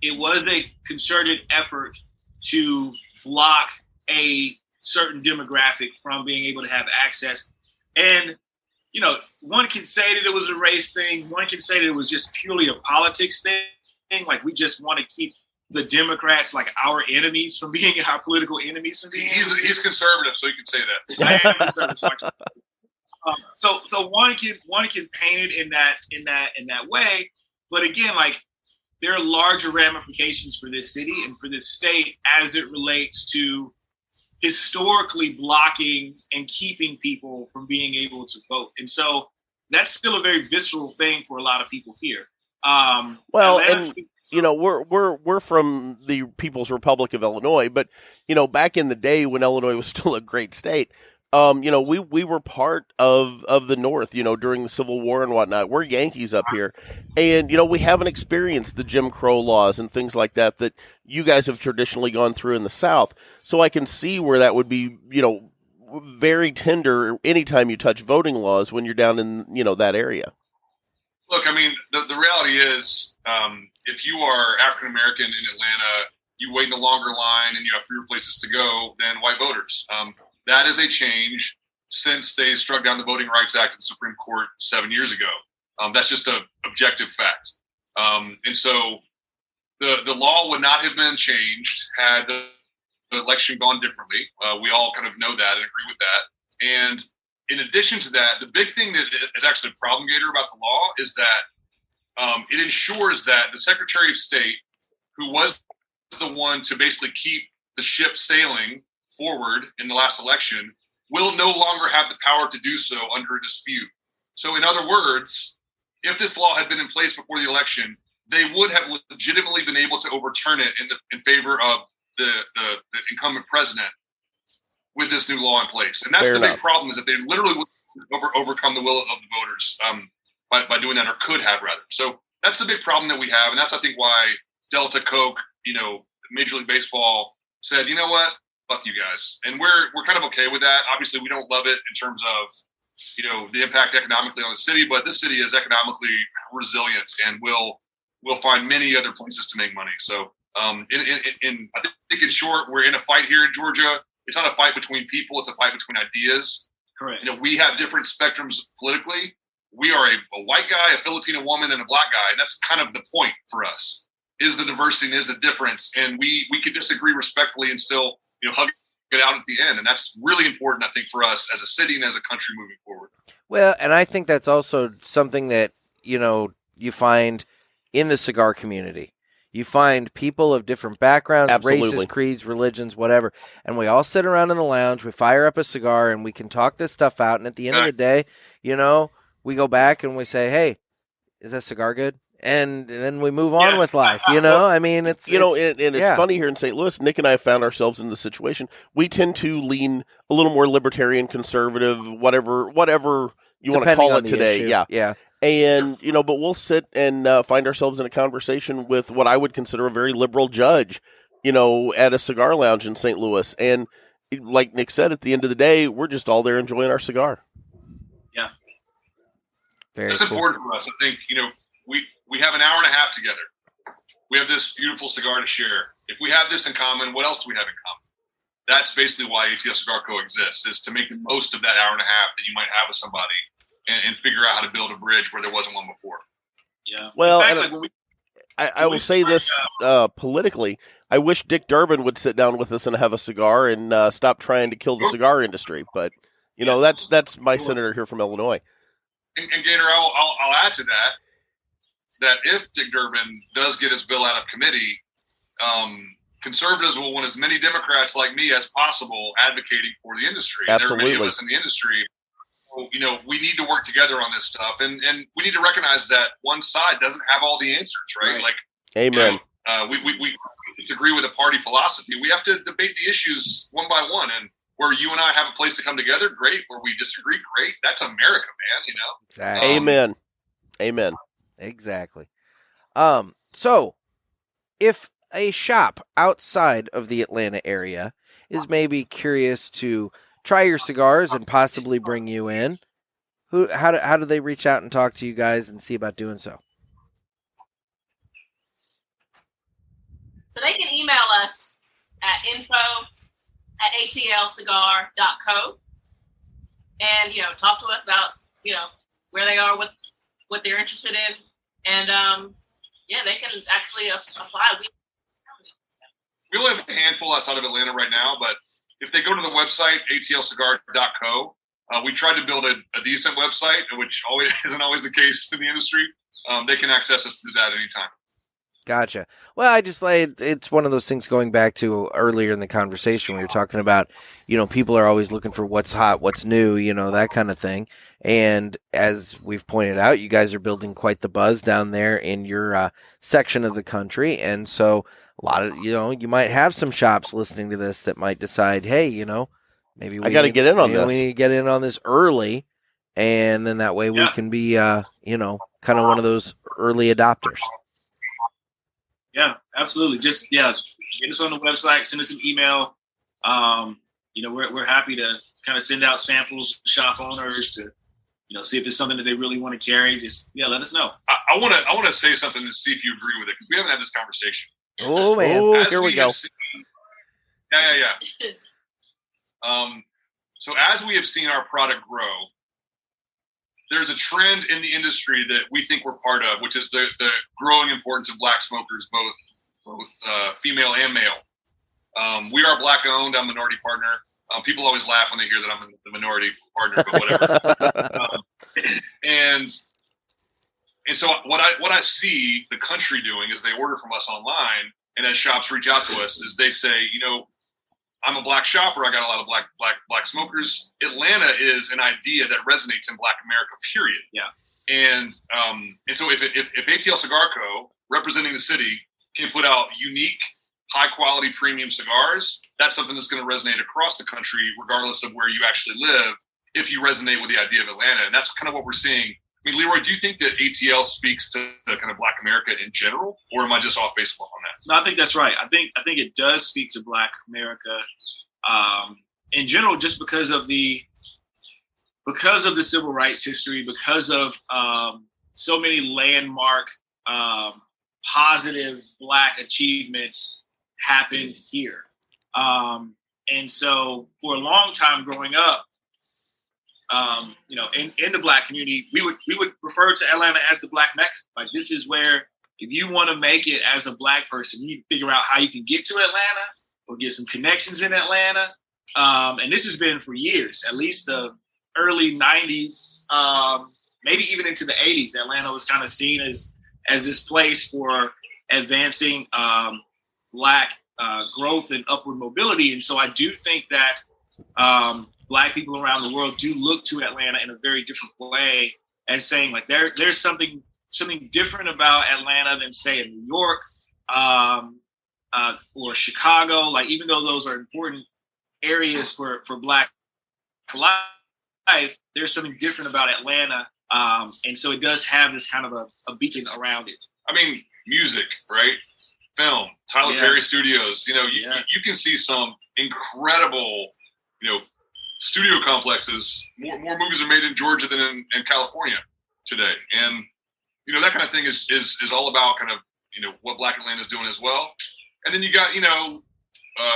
it was a concerted effort to block a certain demographic from being able to have access. And, you know, one can say that it was a race thing. One can say that it was just purely a politics thing. Like, we just want to keep the Democrats, like, our enemies from being our political enemies from being. He's conservative, so you can say that. I am conservative. So one can paint it in that way. But again, like, there are larger ramifications for this city and for this state as it relates to historically blocking and keeping people from being able to vote. And so that's still a very visceral thing for a lot of people here. Well, and you know, we're from the People's Republic of Illinois, but you know, back in the day when Illinois was still a great state, you know, we were part of the North, you know, during the Civil War and whatnot. We're Yankees up here, and you know, we haven't experienced the Jim Crow laws and things like that you guys have traditionally gone through in the South. So I can see where that would be, you know, very tender anytime you touch voting laws when you're down in, you know, that area. Look, I mean, the reality is, if you are African American in Atlanta, you wait in a longer line and you have fewer places to go than white voters. That is a change since they struck down the Voting Rights Act in the Supreme Court 7 years ago. That's just an objective fact. And so the law would not have been changed had the election gone differently. We all kind of know that and agree with that. And in addition to that, the big thing that is actually a problem, Gator, about the law is that it ensures that the Secretary of State, who was the one to basically keep the ship sailing forward in the last election, will no longer have the power to do so under a dispute. So in other words, if this law had been in place before the election, they would have legitimately been able to overturn it in favor of the incumbent president with this new law in place. And that's the big problem, is that they literally would overcome the will of the voters by doing that, or could have rather. So that's the big problem that we have. And that's, I think, why Delta Coke, you know, Major League Baseball said, you know what, fuck you guys. And we're kind of okay with that. Obviously, we don't love it in terms of, you know, the impact economically on the city, but this city is economically resilient and will find many other places to make money. So I think in short, we're in a fight here in Georgia. It's not a fight between people. It's a fight between ideas. Correct. You know, we have different spectrums politically. We are a white guy, a Filipino woman, and a black guy. And that's kind of the point for us, is the diversity and is the difference. And we could disagree respectfully and still, you know, hug it out at the end. And that's really important, I think, for us as a city and as a country moving forward. Well, and I think that's also something that, you know, you find in the cigar community. You find people of different backgrounds, Absolutely. races, creeds, religions, whatever, and we all sit around in the lounge, we fire up a cigar, and we can talk this stuff out, and at the end of the day, you know, we go back and we say, hey, is that cigar good? And then we move on with life, you know? I mean, it's... You know, and it's funny here in St. Louis, Nick and I found ourselves in the situation. We tend to lean a little more libertarian, conservative, whatever you want to call it today. Issue. Yeah. And, you know, but we'll sit and find ourselves in a conversation with what I would consider a very liberal judge, you know, at a cigar lounge in St. Louis. And like Nick said, at the end of the day, we're just all there enjoying our cigar. Yeah. That's important for us. I think, you know, we have an hour and a half together. We have this beautiful cigar to share. If we have this in common, what else do we have in common? That's basically why ATL Cigar Co. exists, is to make the most of that hour and a half that you might have with somebody and figure out how to build a bridge where there wasn't one before. Yeah. Well, fact, I will say this politically. I wish Dick Durbin would sit down with us and have a cigar and stop trying to kill the cigar industry. But, you know, that's my senator here from Illinois. And Gator, I'll add to that if Dick Durbin does get his bill out of committee, conservatives will want as many Democrats like me as possible advocating for the industry. Absolutely. And there are many of us in the industry. You know, we need to work together on this stuff, and we need to recognize that one side doesn't have all the answers, right? Like, amen. You know, we disagree with a party philosophy. We have to debate the issues one by one, and where you and I have a place to come together, great. Where we disagree, great. That's America, man. You know. Exactly. Amen. Exactly. So, if a shop outside of the Atlanta area is maybe curious to try your cigars and possibly bring you in, how do they reach out and talk to you guys and see about doing so? So they can email us at info@atlcigar.co and, you know, talk to us about, you know, where they are, what they're interested in. And, yeah, they can actually apply. We only have a handful outside of Atlanta right now, but if they go to the website, atlcigar.co, we tried to build a decent website, which isn't always the case in the industry. They can access us through that anytime. Gotcha. Well, I just like it's one of those things going back to earlier in the conversation where you're talking about, people are always looking for what's hot, what's new, that kind of thing. And as we've pointed out, you guys are building quite the buzz down there in your section of the country. And so a lot of, you might have some shops listening to this that might decide, hey, maybe I got to get in on this. We need to get in on this early. And then that way we can be, kind of one of those early adopters. Yeah, absolutely. Just get us on the website, send us an email. We're happy to kind of send out samples to shop owners to, see if it's something that they really want to carry. Just let us know. I want to say something to see if you agree with it, because we haven't had this conversation. Oh man, here we go. So as we have seen our product grow, there's a trend in the industry that we think we're part of, which is the growing importance of black smokers, both female and male. We are black owned. I'm a minority partner. People always laugh when they hear that I'm the minority partner, but whatever. And so what I see the country doing is they order from us online, and as shops reach out to us, is they say, I'm a black shopper. I got a lot of black smokers. Atlanta is an idea that resonates in Black America, period. Yeah. And so if ATL Cigar Co, representing the city, can put out unique, high quality premium cigars, that's something that's going to resonate across the country, regardless of where you actually live, if you resonate with the idea of Atlanta. And that's kind of what we're seeing. I mean, Leroy, do you think that ATL speaks to kind of Black America in general, or am I just off base on that? No, I think that's right. I think it does speak to Black America in general, just because of the civil rights history, because of so many landmark positive Black achievements happened here. And so for a long time growing up, in the Black community, we would refer to Atlanta as the Black Mecca. Like, this is where, if you want to make it as a Black person, you need to figure out how you can get to Atlanta or get some connections in Atlanta. And this has been for years, at least the early 90s, maybe even into the 80s. Atlanta was kind of seen as this place for advancing Black growth and upward mobility. And so I do think that Black people around the world do look to Atlanta in a very different way, and saying, like, there's something different about Atlanta than, say, in New York or Chicago. Like, even though those are important areas for Black life, there's something different about Atlanta. And so it does have this kind of a beacon around it. I mean, music, right? Film, Tyler Perry Studios. You can see some incredible, studio complexes. More movies are made in Georgia than in California today, and that kind of thing is all about kind of what Black Atlanta is doing as well. And then you got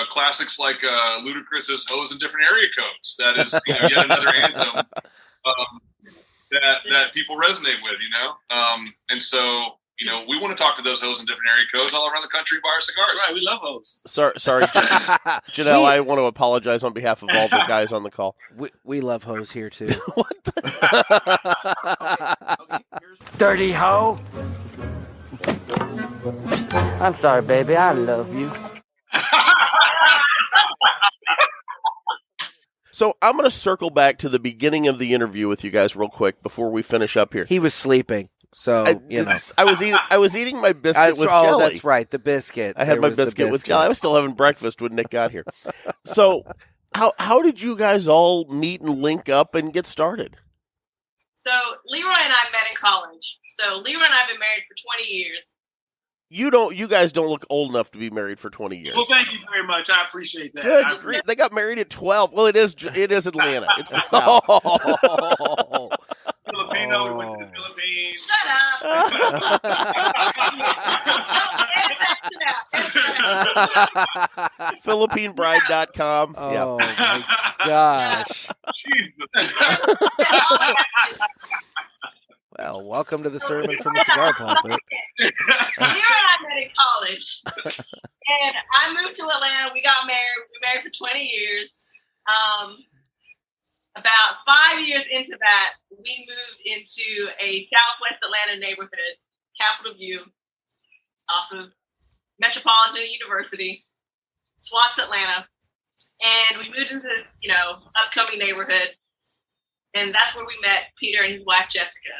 classics like Ludacris's "Hoes in Different Area Codes." That is yet another anthem that people resonate with. And so we want to talk to those hoes in different area codes all around the country and buy our cigars. That's right, we love hoes. Sorry, Janelle. I want to apologize on behalf of all the guys on the call. We love hoes here too. What the? Okay, Dirty hoe. I'm sorry, baby. I love you. So I'm going to circle back to the beginning of the interview with you guys real quick before we finish up here. He was sleeping, so I was eating my biscuit with jelly. Oh, that's right, the biscuit. I had my biscuit with jelly. I was still having breakfast when Nick got here. So how did you guys all meet and link up and get started? So Leroy and I met in college. So Leroy and I have been married for 20 years. You guys don't look old enough to be married for 20 years. Well, thank you very much. I appreciate that. Good grief. They got married at 12. Well, it is Atlanta. It's the South. Filipino, we went to the Philippines. Shut up. PhilippineBride.com. Oh, my gosh. Well, welcome to the sermon from the cigar pulpit. Leroy and I met in college, and I moved to Atlanta. We got married. We were married for 20 years. About 5 years into that, we moved into a Southwest Atlanta neighborhood, Capitol View. off of Metropolitan University, SWAT's Atlanta. And we moved into this, upcoming neighborhood. And that's where we met Peter and his wife, Jessica.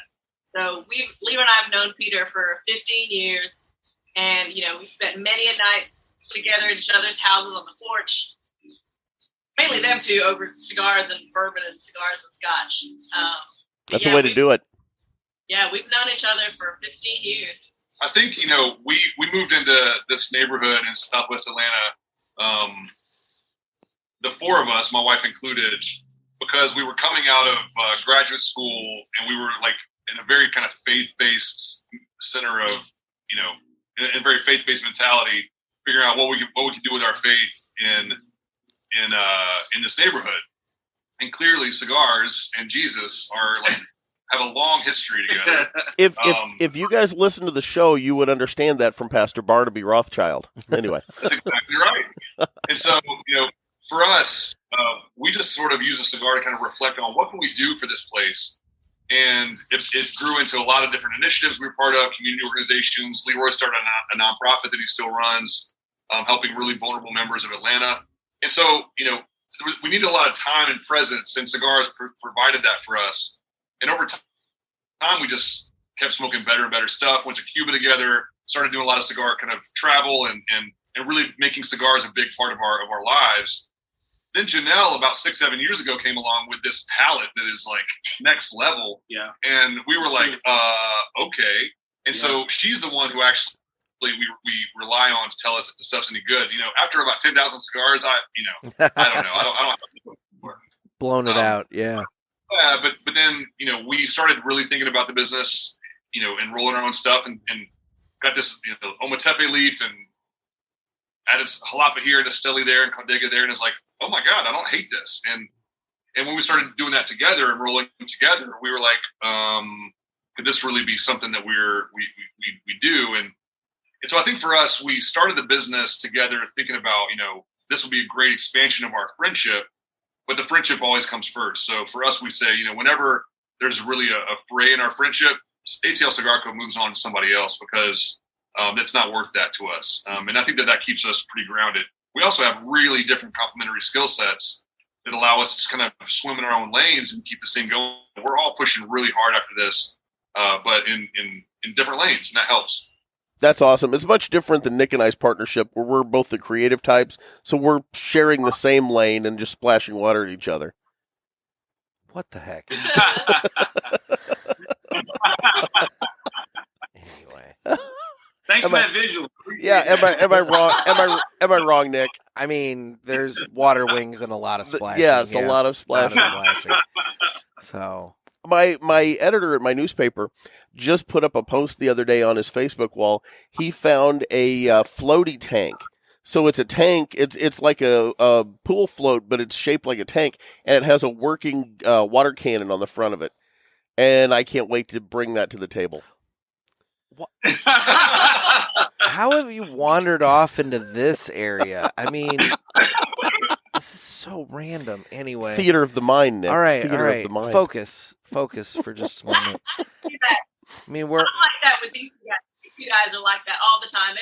So Leo and I have known Peter for 15 years. And, we spent many a nights together at each other's houses on the porch. Mainly them two over cigars and bourbon and cigars and scotch. That's the way to do it. Yeah, we've known each other for 15 years. I think, we moved into this neighborhood in Southwest Atlanta, the four of us, my wife included, because we were coming out of graduate school and we were like in a very kind of faith-based center of, in a very faith-based mentality, figuring out what we could do with our faith in this neighborhood. And clearly cigars and Jesus are like have a long history together. If you guys listen to the show, you would understand that from Pastor Barnaby Rothschild. Anyway. That's exactly right. And so, for us, we just sort of use a cigar to kind of reflect on what can we do for this place. And it grew into a lot of different initiatives we were part of, community organizations. Leroy started a nonprofit that he still runs, helping really vulnerable members of Atlanta. And so, we needed a lot of time and presence, and cigars provided that for us. And over time, we just kept smoking better and better stuff, went to Cuba together, started doing a lot of cigar kind of travel and really making cigars a big part of our lives. Then Janelle, about 6-7 years ago, came along with this palette that is like next level. Yeah. And we were like, okay. And so she's the one who actually we rely on to tell us if the stuff's any good. After about 10,000 cigars, I don't know. I don't have to blown it out. Yeah. Yeah, but then, we started really thinking about the business, and rolling our own stuff and got this, Ometepe leaf and added jalapa here and Esteli there and Condega there. And it's like, oh my God, I don't hate this. And when we started doing that together and rolling them together, we were like, could this really be something that we do? And so I think for us, we started the business together thinking about, this will be a great expansion of our friendship. But the friendship always comes first. So for us, we say, whenever there's really a fray in our friendship, ATL Cigar Co moves on to somebody else because it's not worth that to us. And I think that keeps us pretty grounded. We also have really different complementary skill sets that allow us to kind of swim in our own lanes and keep this thing going. We're all pushing really hard after this, but in different lanes, and that helps. That's awesome. It's much different than Nick and I's partnership, where we're both the creative types, so we're sharing the same lane and just splashing water at each other. What the heck? Anyway. Thanks for that visual. Yeah, am I wrong? Am I wrong, Nick? I mean, there's water wings and a lot of splashing. Yes, a lot of splashing. So my editor at my newspaper just put up a post the other day on his Facebook wall. He found a floaty tank. So it's a tank. It's like a pool float, but it's shaped like a tank, and it has a working water cannon on the front of it. And I can't wait to bring that to the table. How have you wandered off into this area? I mean, this is so random. Anyway, theater of the mind, Nick. All right. Of the mind. Focus for just a moment. I mean, we're I'm like that with these guys. You guys are like that all the time.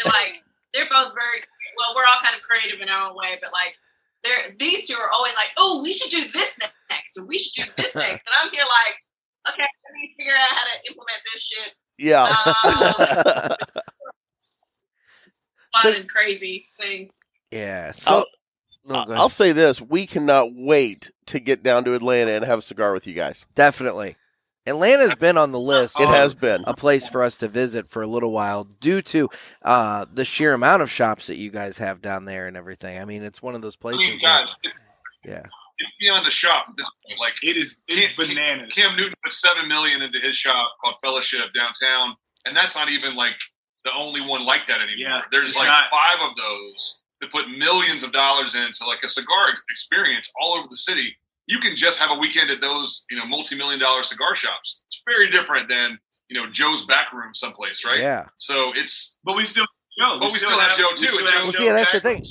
They're both very well. We're all kind of creative in our own way, but these two are always like, oh, we should do this next, or we should do this next, and I'm here like, okay, let me figure out how to implement this shit. Yeah. Fun and crazy things. Yeah. So I'll say this: we cannot wait to get down to Atlanta and have a cigar with you guys. Definitely. Atlanta's been on the list. It has been a place for us to visit for a little while due to the sheer amount of shops that you guys have down there and everything. I mean, it's one of those places. It's beyond the shop. Like it's bananas. Cam Newton put $7 million into his shop called Fellowship downtown, and that's not even like the only one like that anymore. Yeah, there's like 5 of those that put millions of dollars into like a cigar experience all over the city. You can just have a weekend at those, multi-million-dollar cigar shops. It's very different than, Joe's back room someplace, right? Yeah. So but we still Joe. But we still have Joe too. That's the thing.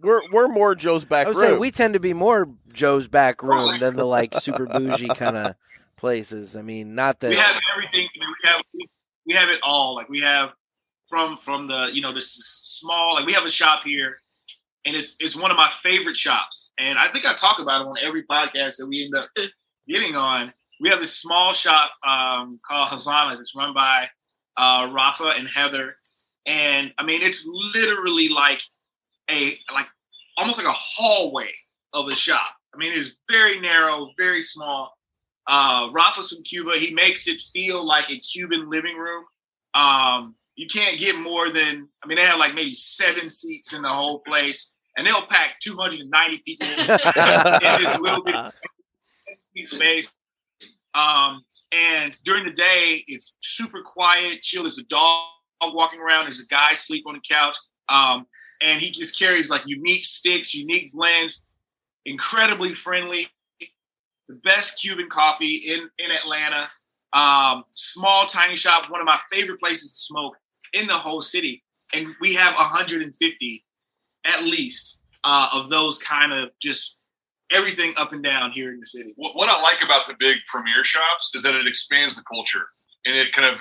We're more Joe's back room. Saying we tend to be more Joe's back room than the super bougie kind of places. I mean, not that we have everything. We have it all. Like we have from the this small, like we have a shop here, and it's one of my favorite shops, and I think I talk about it on every podcast that we end up getting on. We have this small shop called Havana that's run by Rafa and Heather, and I mean it's literally like almost like a hallway of a shop. I mean it's very narrow, very small. Rafa's from Cuba. He makes it feel like a Cuban living room. You can't get more than, I mean, they have like maybe 7 seats in the whole place, and they'll pack 290 people in this little bit of space. And during the day, it's super quiet, chill. There's a dog walking around. There's a guy asleep on the couch. And he just carries like unique sticks, unique blends, incredibly friendly. The best Cuban coffee in Atlanta. Small, tiny shop, one of my favorite places to smoke in the whole city. And we have 150 at least of those kind of just everything up and down here in the city. What I like about the big premier shops is that it expands the culture, and it kind of,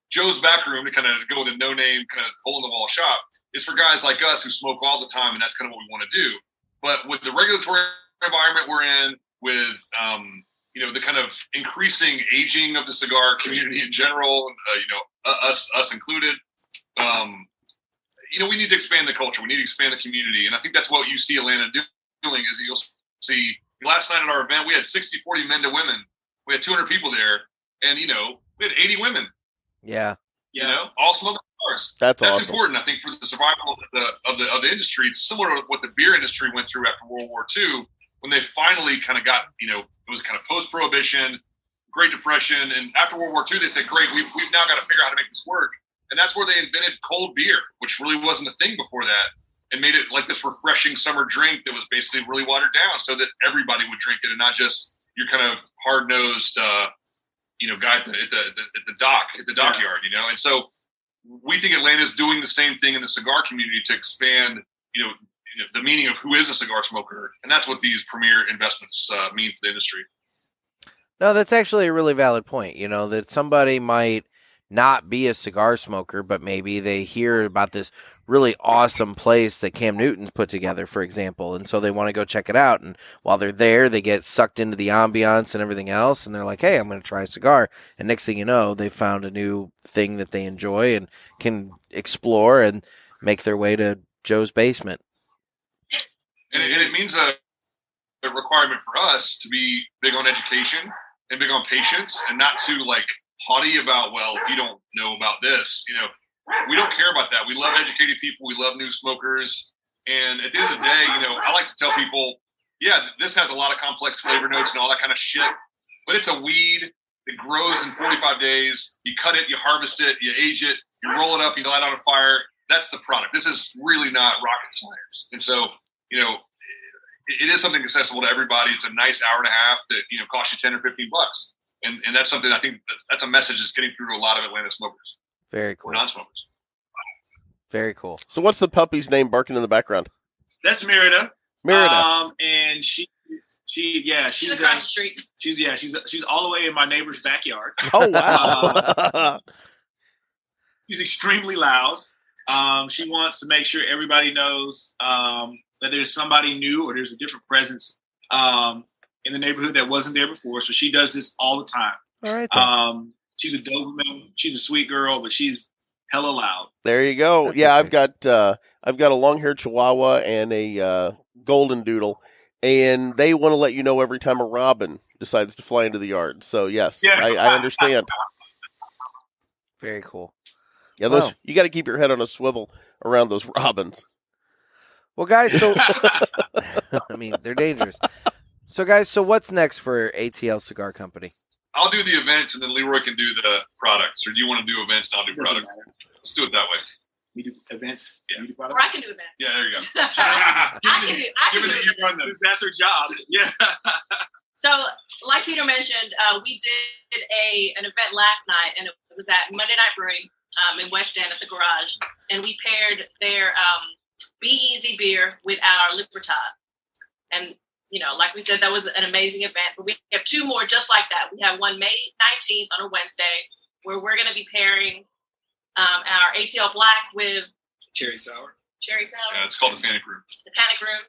Joe's back room, to kind of go with a no-name kind of hole-in-the-wall shop, is for guys like us who smoke all the time, and that's kind of what we want to do. But with the regulatory environment we're in, with the kind of increasing aging of the cigar community in general, us included, we need to expand the culture. We need to expand the community, and I think that's what you see Atlanta doing. Is you'll see last night at our event we had 60-40 men to women. We had 200 people there, and we had 80 women. Yeah. All smoking cigars. That's awesome. Important, I think, for the survival of the industry. It's similar to what the beer industry went through after World War II, when they finally kind of got, it was kind of post-prohibition, Great Depression, and after World War II, they said, great, we've now got to figure out how to make this work. And that's where they invented cold beer, which really wasn't a thing before that, and made it like this refreshing summer drink that was basically really watered down so that everybody would drink it and not just your kind of hard-nosed, guy at the dockyard, And so we think Atlanta's doing the same thing in the cigar community to expand, the meaning of who is a cigar smoker. And that's what these premier investments mean for the industry. No, that's actually a really valid point. That somebody might not be a cigar smoker, but maybe they hear about this really awesome place that Cam Newton's put together, for example, and so they want to go check it out. And while they're there, they get sucked into the ambiance and everything else, and they're like, hey, I'm going to try a cigar. And next thing you know, they found a new thing that they enjoy and can explore and make their way to Joe's basement. And it means a requirement for us to be big on education and big on patience, and not too haughty about, well, if you don't know about this, we don't care about that. We love educated people. We love new smokers. And at the end of the day, I like to tell people, yeah, this has a lot of complex flavor notes and all that kind of shit, but it's a weed. It grows in 45 days. You cut it, you harvest it, you age it, you roll it up, you light it on a fire. That's the product. This is really not rocket science. And so, it is something accessible to everybody. It's a nice hour and a half that, costs you 10 or 15 bucks. And that's something I think that's a message that's getting through to a lot of Atlanta smokers. Very cool. Or non-smokers. Very cool. So what's the puppy's name barking in the background? That's Merida. And she's across the street. She's all the way in my neighbor's backyard. Oh, wow. She's extremely loud. She wants to make sure everybody knows that there's somebody new or there's a different presence in the neighborhood that wasn't there before. So she does this all the time. All right. She's a Doberman. She's a sweet girl, but she's hella loud. There you go. That's I've got a long-haired Chihuahua and a golden doodle, and they want to let you know every time a robin decides to fly into the yard. So yes, yeah. I understand. Very cool. Yeah, you got to keep your head on a swivel around those robins. Well, guys, so I mean, they're dangerous. So, guys, so what's next for ATL Cigar Company? I'll do the events, and then Leroy can do the products. Or do you want to do events, and I'll do products? Let's do it that way. We do events. Yeah. You do products? Or I can do events. Yeah, there you go. I can do you run them. That's her job. Yeah. So, like Peter mentioned, we did an event last night, and it was at Monday Night Brewing in West End at the Garage, and we paired their Be Easy beer with our Libertad. And, like we said, that was an amazing event, but we have 2 more just like that. We have one May 19th on a Wednesday where we're going to be pairing our ATL Black with Cherry sour. Yeah, it's called the Panic Room. The Panic Room.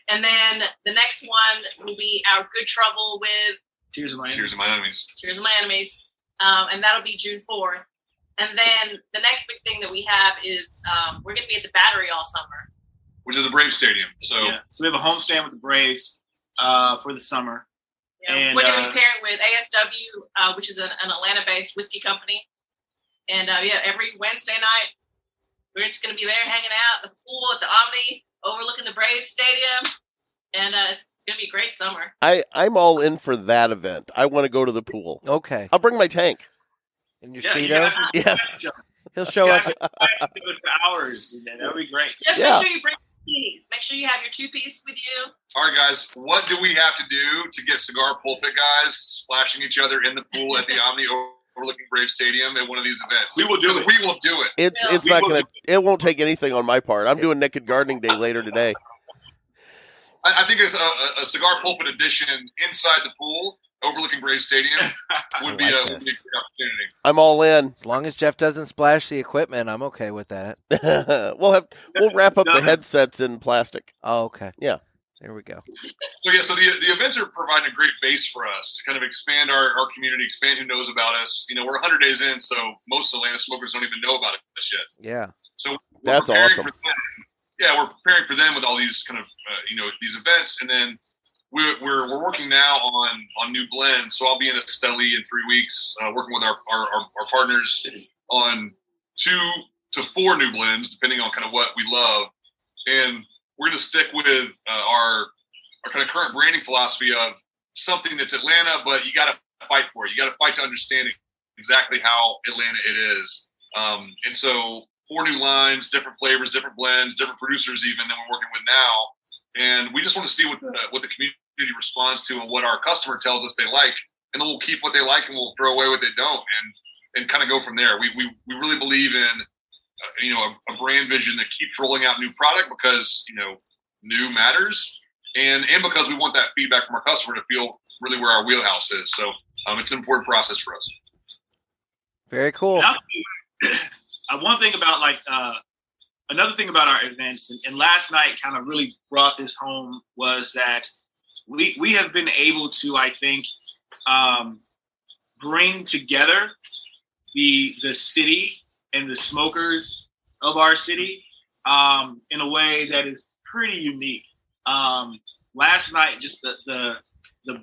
And then the next one will be our Good Trouble with Tears of My Tears of My Enemies. Tears of My Enemies. And that'll be June 4th. And then the next big thing that we have is we're going to be at the Battery all summer. Which is the Brave Stadium. So we have a homestand with the Braves for the summer. Yeah, And we're going to be pairing with ASW, which is an Atlanta-based whiskey company. And every Wednesday night, we're just going to be there hanging out at the pool at the Omni, overlooking the Braves Stadium. And it's going to be a great summer. I'm all in for that event. I want to go to the pool. Okay. I'll bring my tank. And your Speedo? Yes. He'll show up. For hours. That would be great. Just make sure you bring keys. Make sure you have your two-piece with you. all right, guys, what do we have to do to get Cigar Pulpit guys splashing each other in the pool at the Omni overlooking Brave Stadium at one of these events? We will do it. We will do it. It's not going to, it won't take anything on my part. I'm doing Naked Gardening Day later today. I think it's a Cigar Pulpit edition inside the pool overlooking Brave Stadium would be a great opportunity. I'm all in. As long as Jeff doesn't splash the equipment, I'm okay with that. We'll wrap up the headsets in plastic. Oh, okay. Yeah. There we go. So the events are providing a great base for us to kind of expand our community, expand who knows about us. We're 100 days in, so most Atlanta smokers don't even know about us yet. Yeah. So that's awesome. We're preparing for them with all these kind of these events, and then we're working now on new blends. So I'll be in Esteli in 3 weeks, working with our partners on 2 to 4 new blends, depending on kind of what we love, and we're going to stick with our kind of current branding philosophy of something that's Atlanta, but you got to fight for it. You got to fight to understand exactly how Atlanta it is. And so 4 new lines, different flavors, different blends, different producers even that we're working with now. And we just want to see what the community responds to and what our customer tells us they like. And then we'll keep what they like and we'll throw away what they don't and kind of go from there. We really believe in a brand vision that keeps rolling out new product because, new matters. And because we want that feedback from our customer to feel really where our wheelhouse is. So it's an important process for us. Very cool. One thing about another thing about our events, and last night kind of really brought this home, was that we have been able to, I think, bring together the city and the smokers of our city in a way that is pretty unique. Last night, just the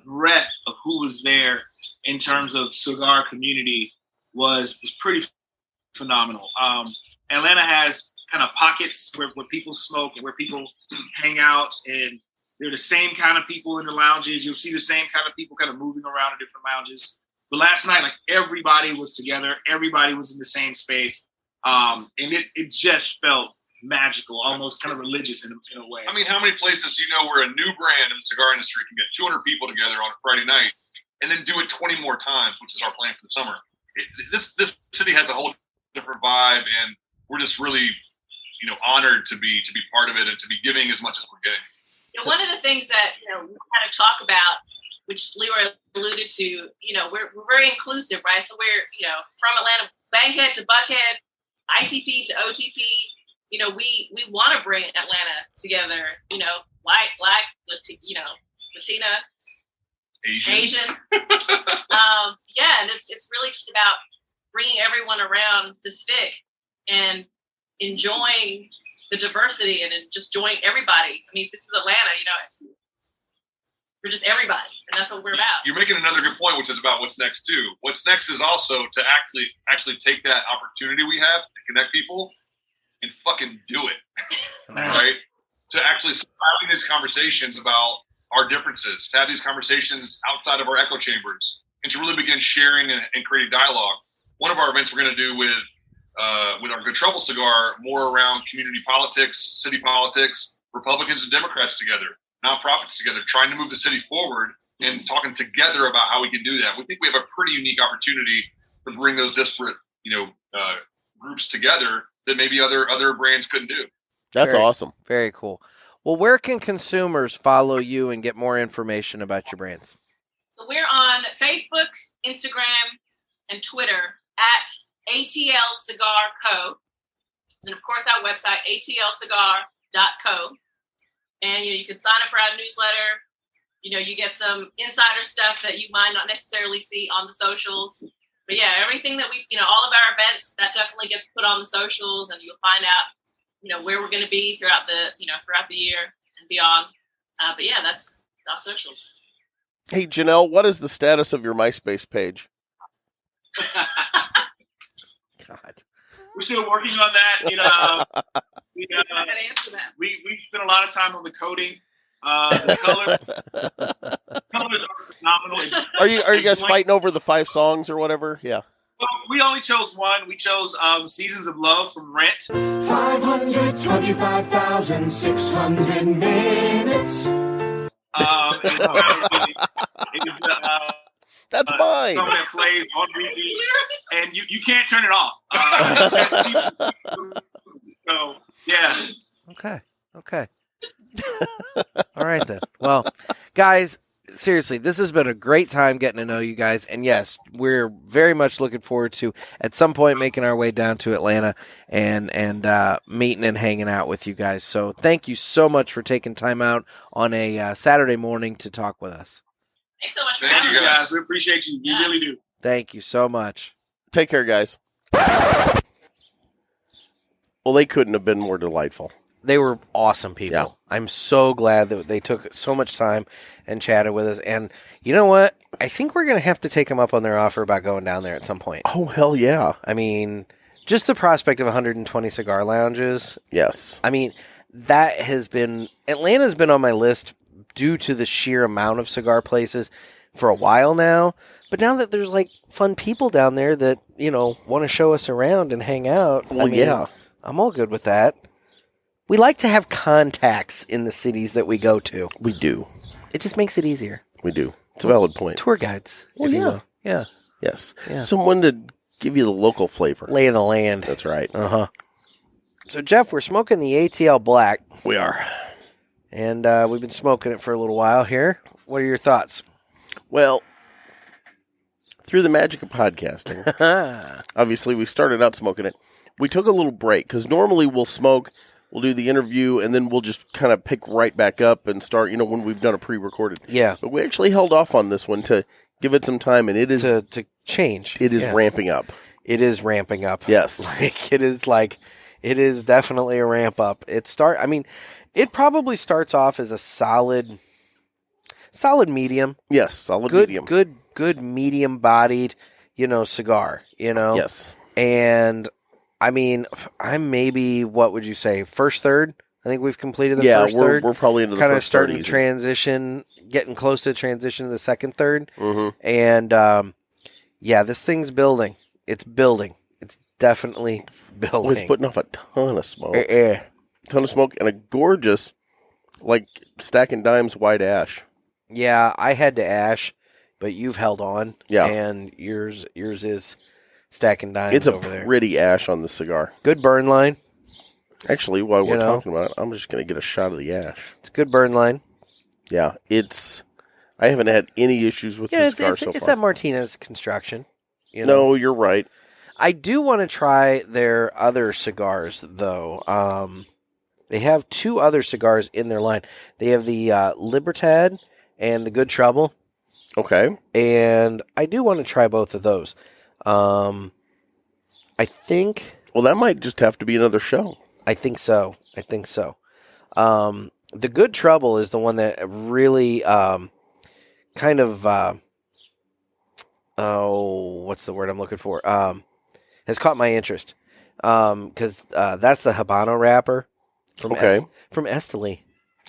breadth of who was there in terms of cigar community was pretty phenomenal. Atlanta has kind of pockets where people smoke and where people hang out, and they're the same kind of people in the lounges. You'll see the same kind of people kind of moving around in different lounges. But last night, everybody was together. Everybody was in the same space. And it just felt magical, almost kind of religious in a way. I mean, how many places do you know where a new brand in the cigar industry can get 200 people together on a Friday night and then do it 20 more times, which is our plan for the summer? This city has a whole different vibe, and we're just really, honored to be part of it and to be giving as much as we're getting. One of the things that we kind of talk about, which Leroy alluded to, we're very inclusive, right? So we're from Atlanta, Bankhead to Buckhead, ITP to OTP. We want to bring Atlanta together. White, black, Latina, Asian. And it's really just about bringing everyone around the stick and enjoying the diversity and just joining everybody. I mean, this is Atlanta, we're just everybody, and that's what we're about. You're making another good point, which is about what's next too. What's next is also to actually take that opportunity we have to connect people and fucking do it, right? To actually having these conversations about our differences, to have these conversations outside of our echo chambers, and to really begin sharing and creating dialogue. One of our events we're going to do with our Good Trouble cigar, more around community politics, city politics, Republicans and Democrats together, nonprofits together, trying to move the city forward and talking together about how we can do that. We think we have a pretty unique opportunity to bring those disparate, groups together that maybe other brands couldn't do. That's awesome. Very cool. Well, where can consumers follow you and get more information about your brands? So we're on Facebook, Instagram, and Twitter at ATL Cigar Co. And of course, our website, atlcigar.co. And you can sign up for our newsletter. You get some insider stuff that you might not necessarily see on the socials. But yeah, everything that all of our events, that definitely gets put on the socials, and you'll find out, where we're going to be throughout the year and beyond. But yeah, that's our socials. Hey, Janelle, what is the status of your MySpace page? God. We're still working on that. We spent a lot of time on the coding. The colors are phenomenal. Are you guys fighting over the 5 songs or whatever? Yeah. Well, we only chose one. We chose "Seasons of Love" from Rent. 525,600 minutes. That's mine. Song that plays on repeat, and you can't turn it off. So yeah. Okay. All right then. Well, guys, seriously, this has been a great time getting to know you guys. And yes, we're very much looking forward to at some point making our way down to Atlanta and meeting and hanging out with you guys. So thank you so much for taking time out on a Saturday morning to talk with us. Thanks so much for Thank having you, us. guys. We appreciate you. We really do. Thank you so much. Take care, guys. Well, they couldn't have been more delightful. They were awesome people. Yeah. I'm so glad that they took so much time and chatted with us. And you know what? I think we're going to have to take them up on their offer about going down there at some point. Oh, hell yeah. I mean, just the prospect of 120 cigar lounges. Yes. I mean, Atlanta's been on my list due to the sheer amount of cigar places for a while now. But now that there's like fun people down there that, want to show us around and hang out. Well, yeah. I'm all good with that. We like to have contacts in the cities that we go to. We do. It just makes it easier. We do. It's a valid point. Tour guides. Well, if you yeah. will. Yeah. Yes. Yeah. Someone to give you the local flavor. Lay of the land. That's right. Uh-huh. So, Jeff, we're smoking the ATL Black. We are. And we've been smoking it for a little while here. What are your thoughts? Well, through the magic of podcasting, obviously we started out smoking it. We took a little break because normally we'll smoke, we'll do the interview, and then we'll just kind of pick right back up and start, when we've done a pre-recorded. Yeah. But we actually held off on this one to give it some time, and it is to change. It is ramping up. It is ramping up. Yes. It is definitely a ramp up. It probably starts off as a solid medium. Yes, solid good, medium. Good medium bodied, cigar, Yes. And I'm maybe, what would you say, first third? I think we've completed the first third. We're probably into the kind first of starting third to transition, getting close to the transition to the second third. Mm-hmm. And this thing's building. It's building. It's definitely building. It's putting off a ton of smoke. Ton of smoke and a gorgeous, stacking dimes white ash. Yeah, I had to ash, but you've held on. Yeah. And yours is stacking dimes it's a over there. pretty ash on the cigar. Good burn line. Actually, while we're talking about it, I'm just going to get a shot of the ash. It's a good burn line. Yeah, I haven't had any issues with the cigar so far. It's that Martinez construction. No, you're right. I do want to try their other cigars, though. They have 2 other cigars in their line. They have the Libertad and the Good Trouble. Okay. And I do want to try both of those. I think... Well, that might just have to be another show. I think so. The Good Trouble is the one that really kind of... what's the word I'm looking for? Has caught my interest. Because that's the Habano wrapper from Esteli.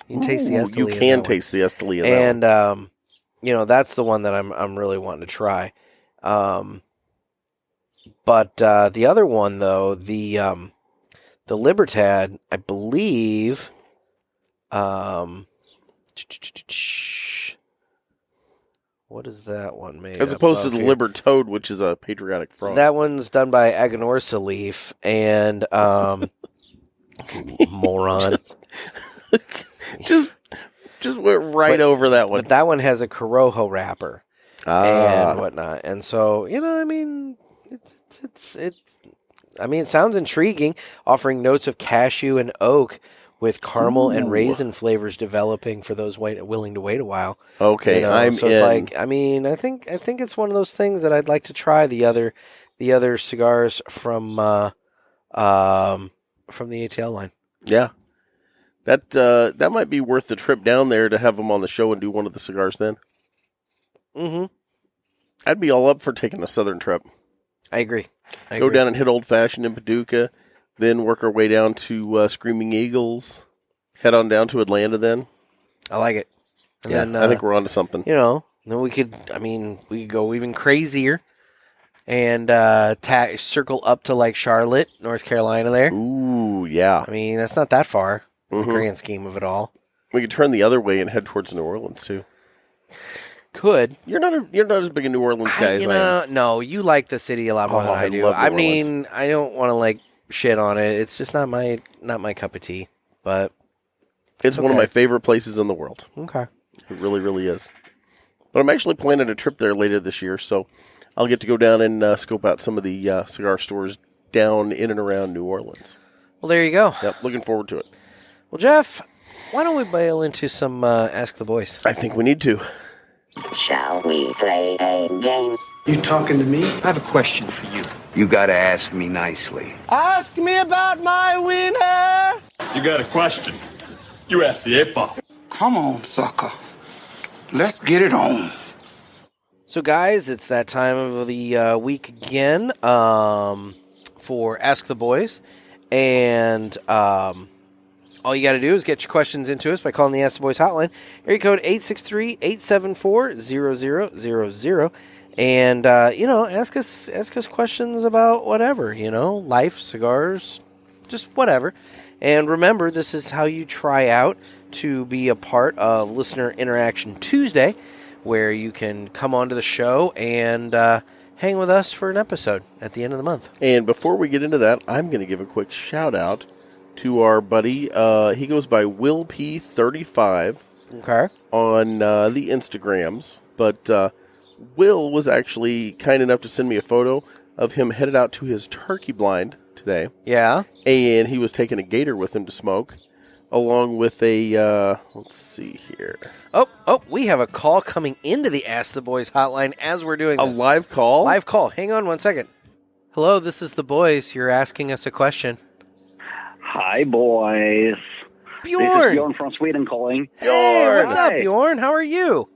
You can taste the Esteli. You can taste the Esteli in that one. And that's the one that I'm really wanting to try. But the other one, though, the Libertad, I believe. What is that one made? As opposed to the Libertode, which is a patriotic frog. That one's done by Aganorsa Leaf and moron. just went right over that one. But that one has a Corojo wrapper and whatnot, and so it's I mean, it sounds intriguing, offering notes of cashew and oak with caramel and raisin flavors developing for those willing to wait a while. Okay, I'm so in. It's like, I mean, I think it's one of those things that I'd like to try the other cigars from the ATL line. Yeah. That might be worth the trip down there to have them on the show and do one of the cigars then. Mm-hmm. I'd be all up for taking a southern trip. I agree. Go down and hit Old Fashioned in Paducah, then work our way down to Screaming Eagles, head on down to Atlanta then. I like it. And then, I think we're on to something. Then we could go even crazier and circle up to like Charlotte, North Carolina there. Ooh, yeah. I mean, that's not that far in the grand scheme of it all. We could turn the other way and head towards New Orleans too. Could. You're not as big a New Orleans guy as I am. No, you like the city a lot more than I do. love New I mean, Orleans. I don't want to like shit on it. It's just not my cup of tea. But It's one of my favorite places in the world. okay, It really, really is. But I'm actually planning a trip there later this year, so I'll get to go down and scope out some of the cigar stores down in and around New Orleans. well there you go. Yep, looking forward to it. Well, Jeff, why don't we bail into some Ask the Boys? I think we need to. Shall we play a game? You talking to me? I have a question for you. You gotta ask me nicely. Ask me about my winner. You got a question? You ask the 8-ball. Come on, sucker. Let's get it on. So, guys, it's that time of the week again for Ask the Boys. And all you got to do is get your questions into us by calling the Ask the Boys hotline. Area code 863-874-0000. And, ask us questions about whatever, life, cigars, just whatever. And remember, this is how you try out to be a part of Listener Interaction Tuesday, where you can come onto the show and hang with us for an episode at the end of the month. And before we get into that, I'm going to give a quick shout-out to our buddy. He goes by Will P35 on the Instagrams. But Will was actually kind enough to send me a photo of him headed out to his turkey blind today. Yeah. And he was taking a gator with him to smoke, along with a, let's see here. Oh, we have a call coming into the Ask the Boys hotline as we're doing this. A live call? Live call. Hang on 1 second. Hello, this is the boys. You're asking us a question. Hi, boys. Bjorn! This is Bjorn from Sweden calling. Hey, what's up, Bjorn? How are you?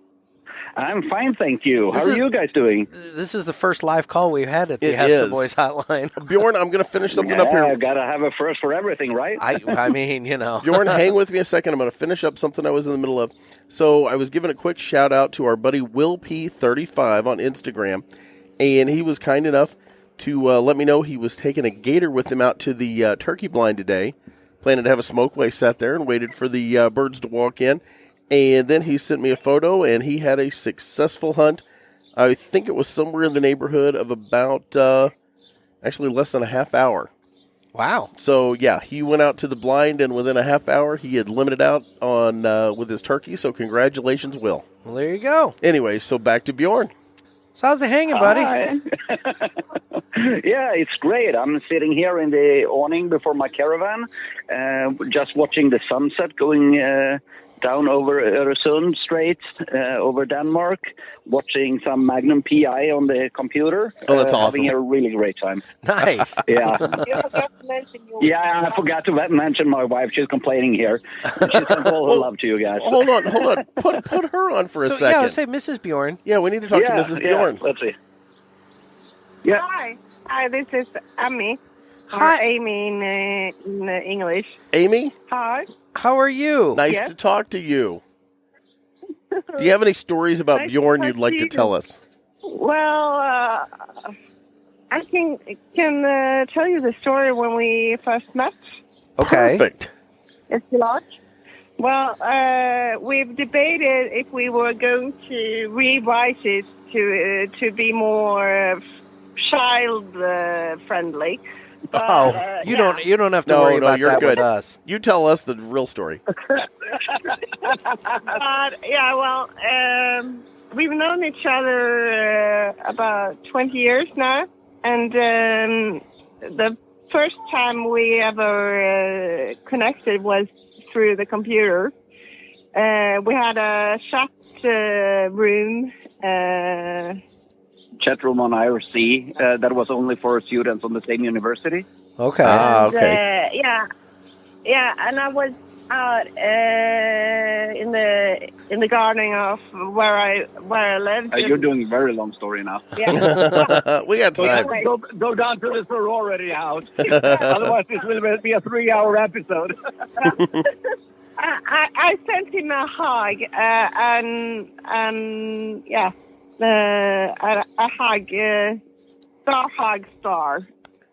I'm fine, thank you. How are you guys doing? This is the first live call we've had at the Ask the Boys hotline. Bjorn, I'm going to finish something up here. I've got to have a first for everything, right? I mean, Bjorn, hang with me a second. I'm going to finish up something I was in the middle of. So I was giving a quick shout out to our buddy Will P35 on Instagram, and he was kind enough to let me know he was taking a gator with him out to the turkey blind today, planning to have a smoke while he sat there and waited for the birds to walk in. And then he sent me a photo, and he had a successful hunt. I think it was somewhere in the neighborhood of about, actually less than a half hour. Wow. So, yeah, he went out to the blind, and within a half hour, he had limited out on with his turkey. So, congratulations, Will. Well, there you go. Anyway, so back to Bjorn. So, how's it hanging, buddy? Yeah, it's great. I'm sitting here in the awning before my caravan, just watching the sunset going down over Öresund Strait, over Denmark, watching some Magnum PI on the computer. Oh, that's awesome. Having a really great time. Nice. Yeah. Yeah, I forgot to mention my wife. She's complaining here. She's sent all her love to you guys. Hold on. Put her on for a second. Yeah, let's say Mrs. Bjorn. Yeah, we need to talk to Mrs. Bjorn. Let's see. Yeah. Hi, this is Amy. Hi. Or Amy in English. Amy? Hi. How are you? Nice to talk to you. Do you have any stories about Bjorn you'd like to tell us? Well, I can tell you the story when we first met. Okay. Perfect. If you like. Well, we've debated if we were going to rewrite it to be more child friendly. But, you don't have to worry about you're that good. with us. You tell us the real story. But, yeah, well, we've known each other about 20 years now. And the first time we ever connected was through the computer. We had a chat room. Chat room on IRC that was only for students on the same university. Okay. Okay. Yeah, and I was out in the garden of where I lived. You're doing a very long story now. Yeah. We got time. Go down to the sorority house. Otherwise, this will be a 3-hour episode. I sent him a hug, and yeah, a hug, star.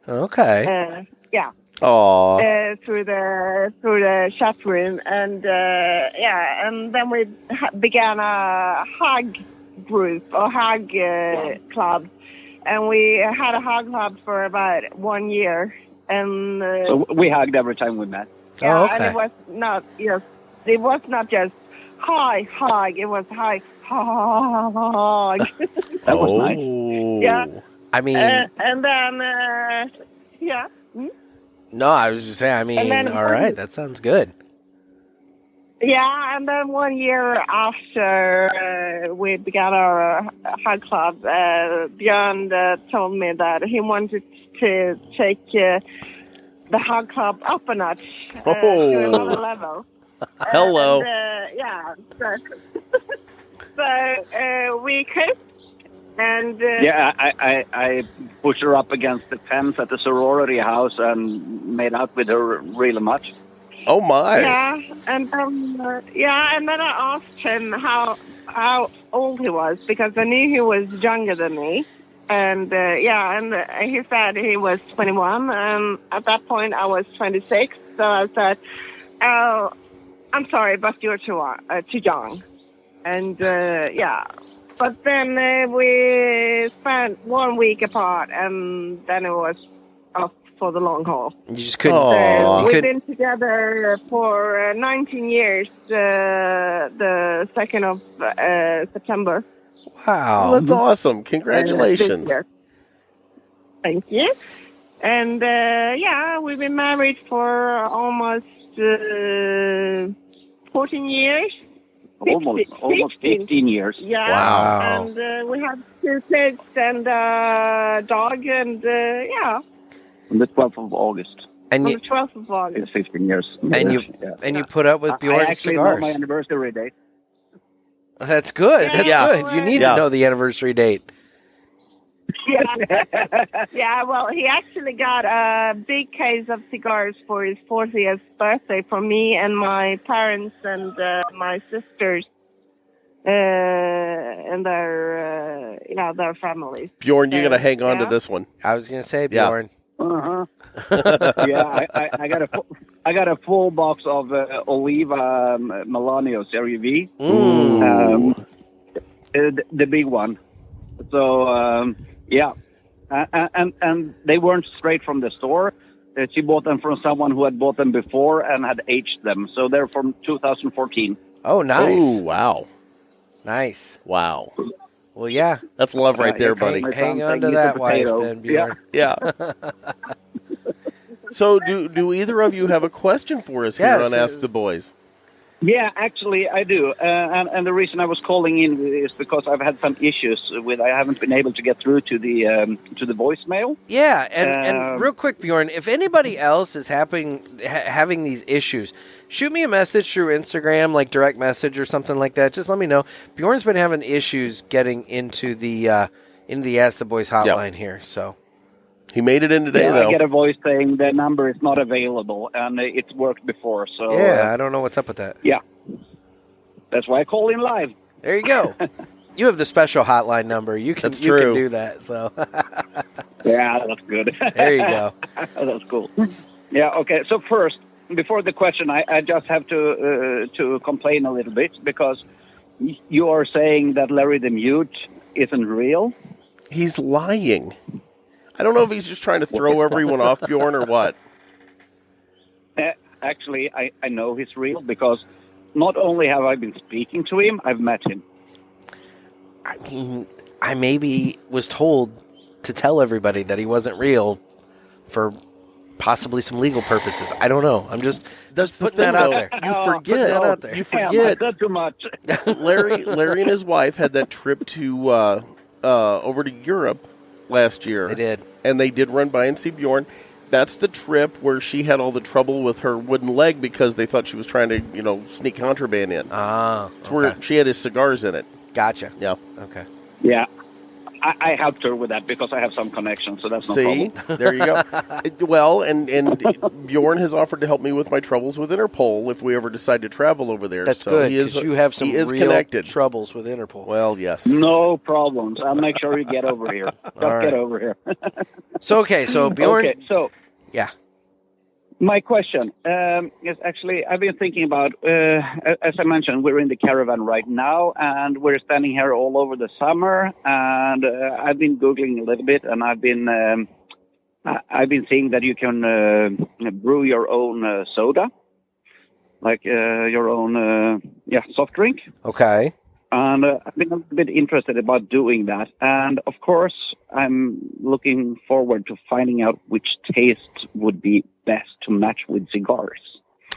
Okay. Yeah. Oh. Through the chat room, and and then we began a hug group or hug club, and we had a hug club for about 1 year, and so we hugged every time we met. Yeah, okay. and it was not just hi hug, it was hi hug. That was nice. Yeah. I mean, and then yeah. no, I was just saying. I mean, then, all right, that sounds good. Yeah, and then 1 year after we began our hug club, Björn told me that he wanted to take the hug club up a notch to another level. Hello. So we kissed, and I pushed her up against the fence at the sorority house and made out with her really much. Oh my! Yeah, and then I asked him how old he was, because I knew he was younger than me, and he said he was 21, and at that point I was 26. So I said, "Oh, I'm sorry, but you're too young," and But then we spent 1 week apart, and then it was off for the long haul. You just couldn't. We've been together for 19 years, the 2nd of September. Wow. Well, that's awesome. Congratulations. Thank you. And we've been married for almost 14 years. Almost 15 years. Yeah. Wow. And we have 2 kids and a dog, and On the 12th of August. And on you, the 12th of August. It's 15 years. and you put up with I Bjorn's actually cigars. know my anniversary date. That's good. That's Yeah. good. You need to know the anniversary date. Yeah, well, he actually got a big case of cigars for his 40th birthday from me and my parents and my sisters and their families. Bjorn, you're gonna hang on to this one. I was gonna say, Bjorn. Yeah, I got a full box of Oliva Melanio Serie V, the big one. So and they weren't straight from the store. She bought them from someone who had bought them before and had aged them. So they're from 2014. Oh, nice. Oh, wow. Nice. Wow. Well, yeah. That's love right there, buddy. Hang on to that wife, then, Bjorn. Yeah. So, do either of you have a question for us here on Ask the Boys? Yeah, actually, I do. And the reason I was calling in is because I've had some issues with. I haven't been able to get through to the voicemail. Yeah, and real quick, Bjorn, if anybody else is having these issues, shoot me a message through Instagram, like direct message or something like that. Just let me know. Bjorn's been having issues getting into the Ask the Boys hotline here, so. He made it in today, though. I get a voice saying the number is not available, and it's worked before. So yeah, I don't know what's up with that. Yeah, that's why I call in live. There you go. You have the special hotline number. You can do that. So yeah, that's good. There you go. That's cool. Yeah. Okay. So first, before the question, I just have to complain a little bit because you are saying that Larry the Mute isn't real. He's lying. I don't know if he's just trying to throw everyone off, Bjorn, or what. Actually, I know he's real because not only have I been speaking to him, I've met him. I mean, I maybe was told to tell everybody that he wasn't real for possibly some legal purposes. I don't know. I'm just putting that out there. You forget. You forget. Not too much. Larry and his wife had that trip to over to Europe last year. They did. And they did run by and see Bjorn. That's the trip where she had all the trouble with her wooden leg because they thought she was trying to, sneak contraband in. Ah. It's where she had his cigars in it. Gotcha. Yeah. Okay. Yeah. I helped her with that because I have some connections, so that's no problem. There you go. Well, and Bjorn has offered to help me with my troubles with Interpol if we ever decide to travel over there. That's so good, because you have some real connected. troubles with Interpol. Well, yes. No problems. I'll make sure you get over here. Just right. get over here. So Bjorn... Okay, so... Yeah. My question is actually, I've been thinking about, as I mentioned, we're in the caravan right now, and we're standing here all over the summer, and I've been Googling a little bit, and I've been seeing that you can brew your own soda, like your own soft drink. Okay. And I've been a bit interested about doing that. And, of course, I'm looking forward to finding out which taste would be best to match with cigars.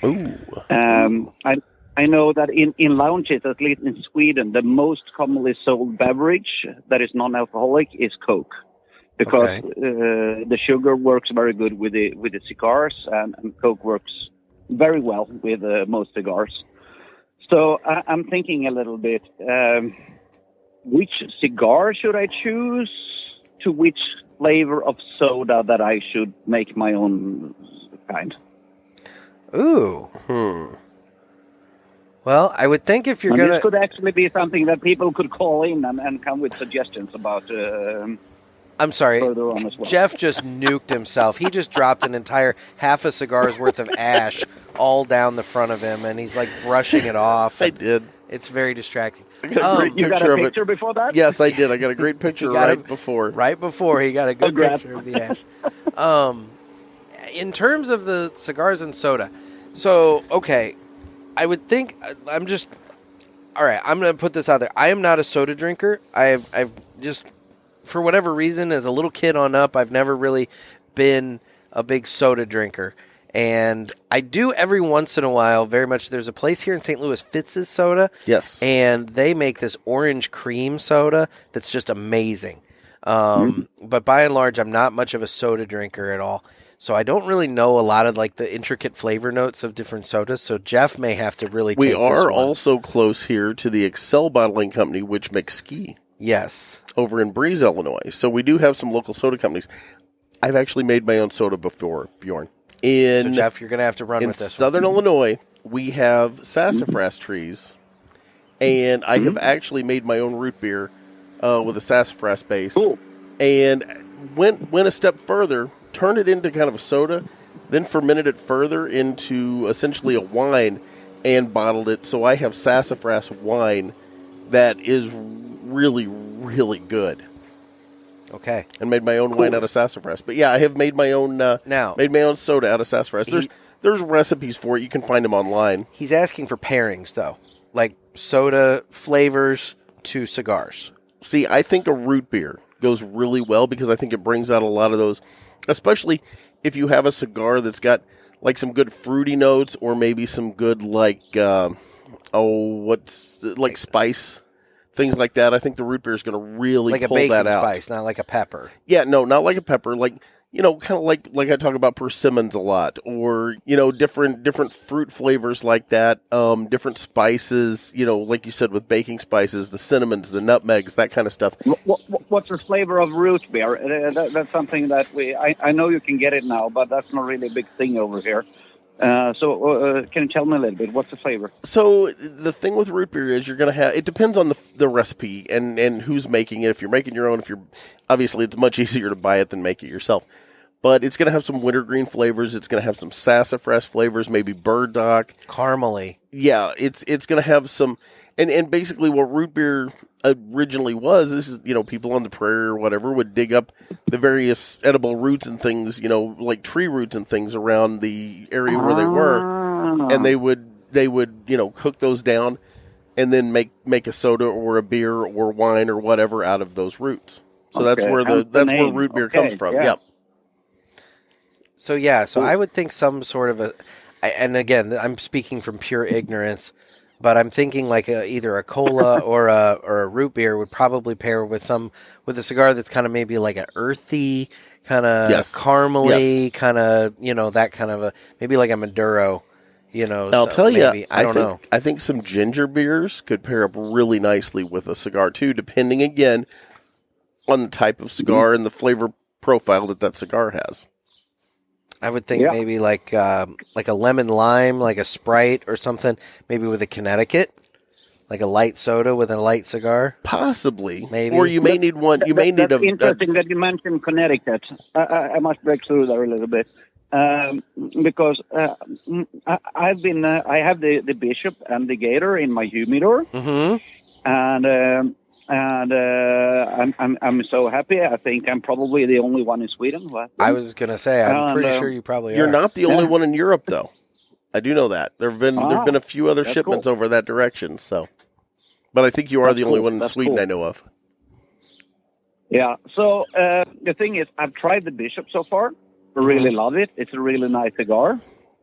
Ooh. I know that in lounges, at least in Sweden, the most commonly sold beverage that is non-alcoholic is Coke. Because the sugar works very good with the cigars, and Coke works very well with most cigars. So I'm thinking a little bit, which cigar should I choose to which flavor of soda that I should make my own kind? Ooh. Well, I would think if you're going to... This could actually be something that people could call in and come with suggestions about... I'm sorry, further on as well. Jeff just nuked himself. He just dropped an entire half a cigar's worth of ash all down the front of him, and he's like brushing it off. I did. It's very distracting. I got a great you picture got a of picture it. before that? Yes, I did. I got a great picture before. Right before, he got a good picture of the ash. In terms of the cigars and soda, so, okay, I would think, all right, I'm going to put this out there. I am not a soda drinker. I've just... For whatever reason, as a little kid on up, I've never really been a big soda drinker. And I do every once in a while, very much. There's a place here in St. Louis, Fitz's Soda. Yes. And they make this orange cream soda that's just amazing. But by and large, I'm not much of a soda drinker at all. So I don't really know a lot of like the intricate flavor notes of different sodas. So Jeff may have to really take this one. We are also close here to the Excel Bottling Company, which makes ski. Yes. Over in Breeze, Illinois. So we do have some local soda companies. I've actually made my own soda before, Bjorn. So, Jeff, you're going to have to run with this. In southern Illinois, we have sassafras trees. And I have actually made my own root beer with a sassafras base. Cool. And went a step further, turned it into kind of a soda, then fermented it further into essentially a wine and bottled it. So I have sassafras wine that is really, really good. Okay. And made my own wine out of sassafras. But yeah, I have made my own made my own soda out of sassafras. There's recipes for it. You can find them online. He's asking for pairings though. Like soda flavors to cigars. See, I think a root beer goes really well because I think it brings out a lot of those, especially if you have a cigar that's got like some good fruity notes or maybe some good like spice. Things like that. I think the root beer is going to really like pull a bacon that out. Spice, not like a pepper. Yeah, no, not like a pepper. Like, kind of like I talk about persimmons a lot, or different fruit flavors like that. Different spices. Like you said with baking spices, the cinnamons, the nutmegs, that kind of stuff. What's the flavor of root beer? That's something that I know you can get it now, but that's not really a big thing over here. So can you tell me a little bit? What's the flavor? So the thing with root beer is you're going to have, it depends on the recipe and who's making it. If you're making your own, obviously it's much easier to buy it than make it yourself. But it's going to have some wintergreen flavors. It's going to have some sassafras flavors, maybe burdock. Caramely. Yeah, it's going to have some, and basically what root beer originally was, this is, people on the prairie or whatever would dig up the various edible roots and things, like tree roots and things around the area where they were. And they would, cook those down and then make a soda or a beer or wine or whatever out of those roots. So that's where where root beer comes from. Yeah. Yep. So I would think some sort of and again, I'm speaking from pure ignorance, but I'm thinking like either a cola or a root beer would probably pair with a cigar that's kind of maybe like an earthy, kind of caramely, kind of that kind of maybe like a Maduro. I'll tell you, maybe, I don't know. I think some ginger beers could pair up really nicely with a cigar too, depending again on the type of cigar and the flavor profile that cigar has. I would think maybe like a lemon lime, like a Sprite or something, maybe with a Connecticut, like a light soda with a light cigar. Possibly, maybe. Or you may need one. You may need That's interesting that you mentioned Connecticut. I must break through there a little bit because I have the Bishop and the Gator in my humidor, and I'm so happy. I think I'm probably the only one in Sweden. I was going to say, I'm pretty sure you probably are. You're not the only one in Europe, though. I do know that. There've been a few other shipments over that direction. So, but I think you are the only one in Sweden I know of. Yeah. So the thing is, I've tried the Bishop so far. Really love it. It's a really nice cigar.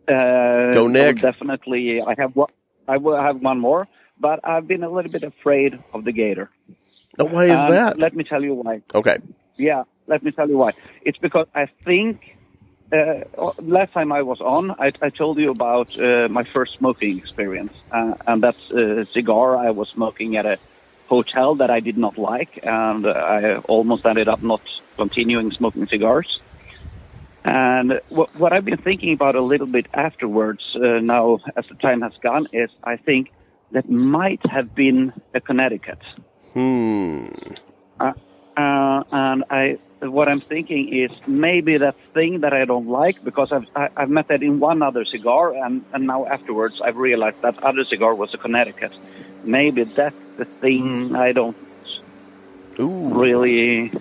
Go Nick. Definitely, I will have one more. But I've been a little bit afraid of the Gator. Oh, why is that? Let me tell you why. Okay. Yeah, let me tell you why. It's because I think last time I was on, I told you about my first smoking experience. And that's a cigar I was smoking at a hotel that I did not like. And I almost ended up not continuing smoking cigars. And what I've been thinking about a little bit afterwards now as the time has gone is I think that might have been a Connecticut. And what I'm thinking is maybe that thing that I don't like, because I've met that in one other cigar, and now afterwards I've realized that other cigar was a Connecticut. Maybe that's the thing I don't really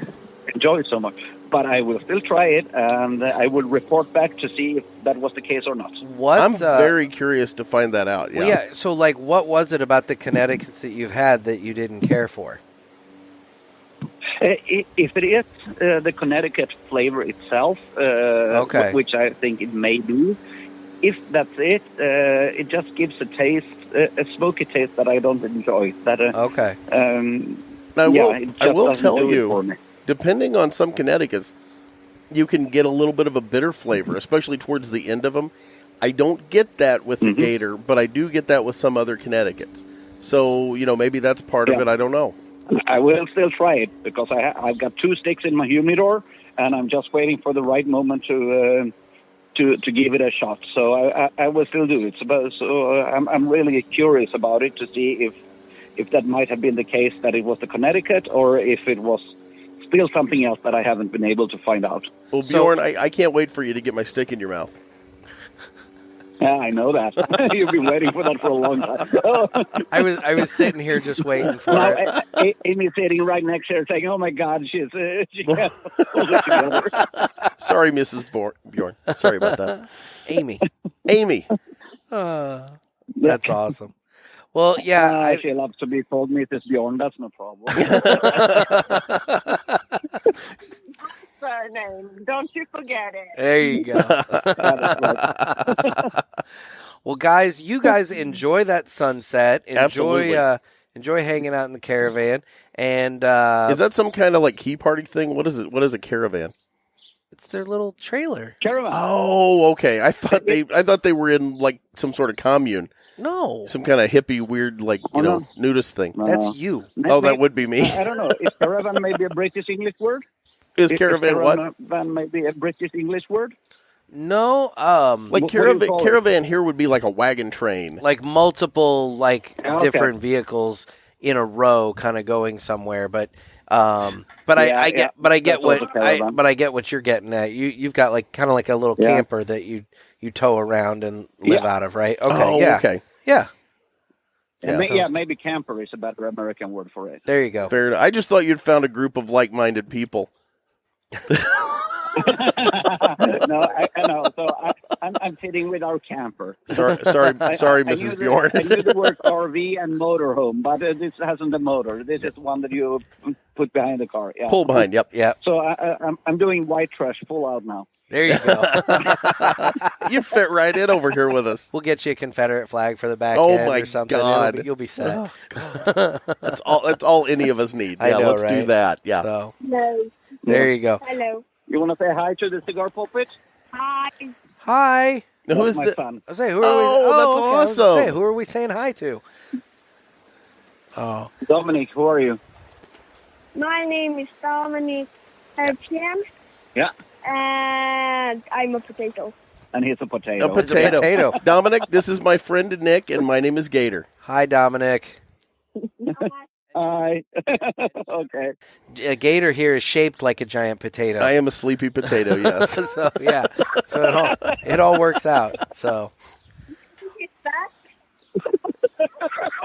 enjoy so much. But I will still try it, and I will report back to see if that was the case or not. I'm very curious to find that out. Yeah. Well, yeah. So, like, what was it about the Connecticut's that you've had that you didn't care for? If it is the Connecticut flavor itself, which I think it may be, if that's it, it just gives a taste, a smoky taste that I don't enjoy. I will tell you. Depending on some Connecticut's, you can get a little bit of a bitter flavor, especially towards the end of them. I don't get that with the Gator, but I do get that with some other Connecticut's. So, maybe that's part of it. I don't know. I will still try it because I've got 2 sticks in my humidor, and I'm just waiting for the right moment to give it a shot. So I will still do it. So I'm really curious about it to see if that might have been the case, that it was the Connecticut, or if it was still something else that I haven't been able to find out. Well, Bjorn, I can't wait for you to get my stick in your mouth. Yeah, I know that. You've been waiting for that for a long time. I was sitting here just waiting for it. Amy's sitting right next to her saying, "Oh my God, she can't hold it together." Sorry, Mrs. Bjorn. Sorry about that. Amy. That's awesome. Well, yeah. She loves to be called Mrs. Bjorn. That's no problem. Surname. Don't you forget it. There you go. Well, guys, you guys enjoy that sunset. Enjoy hanging out in the caravan. And is that some kind of like key party thing? What is it? What is a caravan? It's their little trailer. Caravan. Oh, okay. I thought they were in like some sort of commune. No. Some kind of hippie, weird, like, nudist thing. That's you. That would be me. I don't know. Is caravan maybe a British English word? Is caravan what? Caravan maybe a British English word? No. Like caravan here would be like a wagon train. Like multiple, different vehicles in a row kind of going somewhere. But I get what you're getting at. You've got like kind of like a little camper that you tow around and live out of, right? Okay. Okay. Yeah. Maybe camper is a better American word for it. There you go. Fair enough. I just thought you'd found a group of like-minded people. No, I know. So I'm sitting with our camper. Sorry, Mrs. Bjorn. I knew the word RV and motorhome, but this hasn't a motor. This is one that you put behind the car. Yeah. Pull behind, yep. So I'm doing white trash full out now. There you go. You'd fit right in over here with us. We'll get you a Confederate flag for the back Oh end my or something. God. You'll be set. Oh, that's all any of us need. I Yeah, know, let's right? do that. Yeah. So, No. there you go. Hello. You want to say hi to the cigar pulpit? Hi. Hi. Now, who is my the? son. I was saying, who are we? Oh, that's okay. I was gonna awesome. say, who are we saying hi to? Oh, Dominic, who are you? My name is Dominic Herpian, Yeah. and I'm a potato. And he's a potato. A potato. potato. Dominic, this is my friend Nick, and my name is Gator. hi, Dominic. Hi. Okay. Gator here is shaped like a giant potato. I am a sleepy potato. Yes. So yeah, so it all works out. So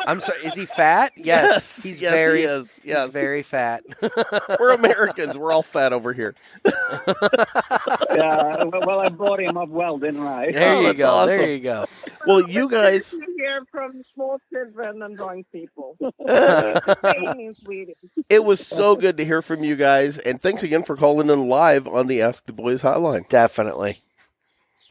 I'm sorry. Is he fat? Yes, Yes, he is. Yes. He's very fat. We're Americans. We're all fat over here. Yeah. Well, I brought him up well, didn't I? There you that's go. awesome. There you go. Well, you guys. You hear from small children and young people. Staying in Sweden. It was so good to hear from you guys, and thanks again for calling in live on the Ask the Boys hotline. Definitely.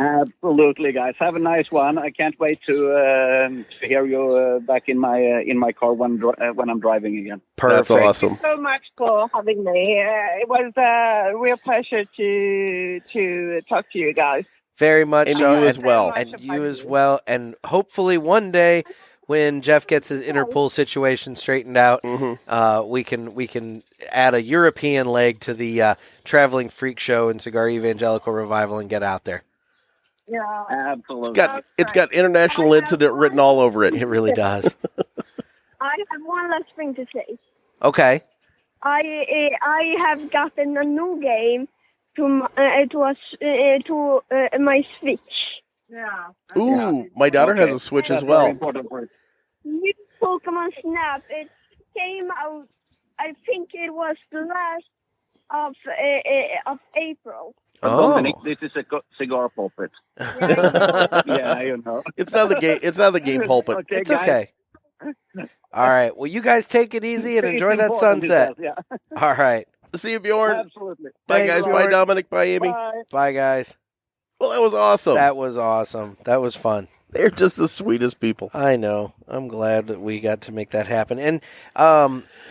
Absolutely, guys. Have a nice one. I can't wait to hear you back in my car when I'm driving again. Perfect. That's awesome. Thank you so much for having me. It was a real pleasure to talk to you guys. Very much And so. you as well. And you as well. And hopefully one day when Jeff gets his Interpol situation straightened out, we can add a European leg to the Traveling Freak Show and Cigar Evangelical Revival and get out there. Yeah, absolutely. It's got international incident written all over it. It really does. I have one last thing to say. Okay. I have gotten a new game to my Switch. Yeah. Ooh, my daughter has a Switch as well. New Pokemon Snap. It came out. I think it was the last of April. Dominic, this is a cigar pulpit. Yeah, you know. It's not the game. It's not the game pulpit. Okay, It's guys. okay. All right. Well, you guys take it easy and enjoy that sunset. Yeah. All right. See you, Bjorn. Absolutely. Bye, guys. Bye, Dominic. Bye, Amy. Bye. Bye, guys. Well, that was awesome. That was awesome. That was fun. They're just the sweetest people. I know. I'm glad that we got to make that happen. And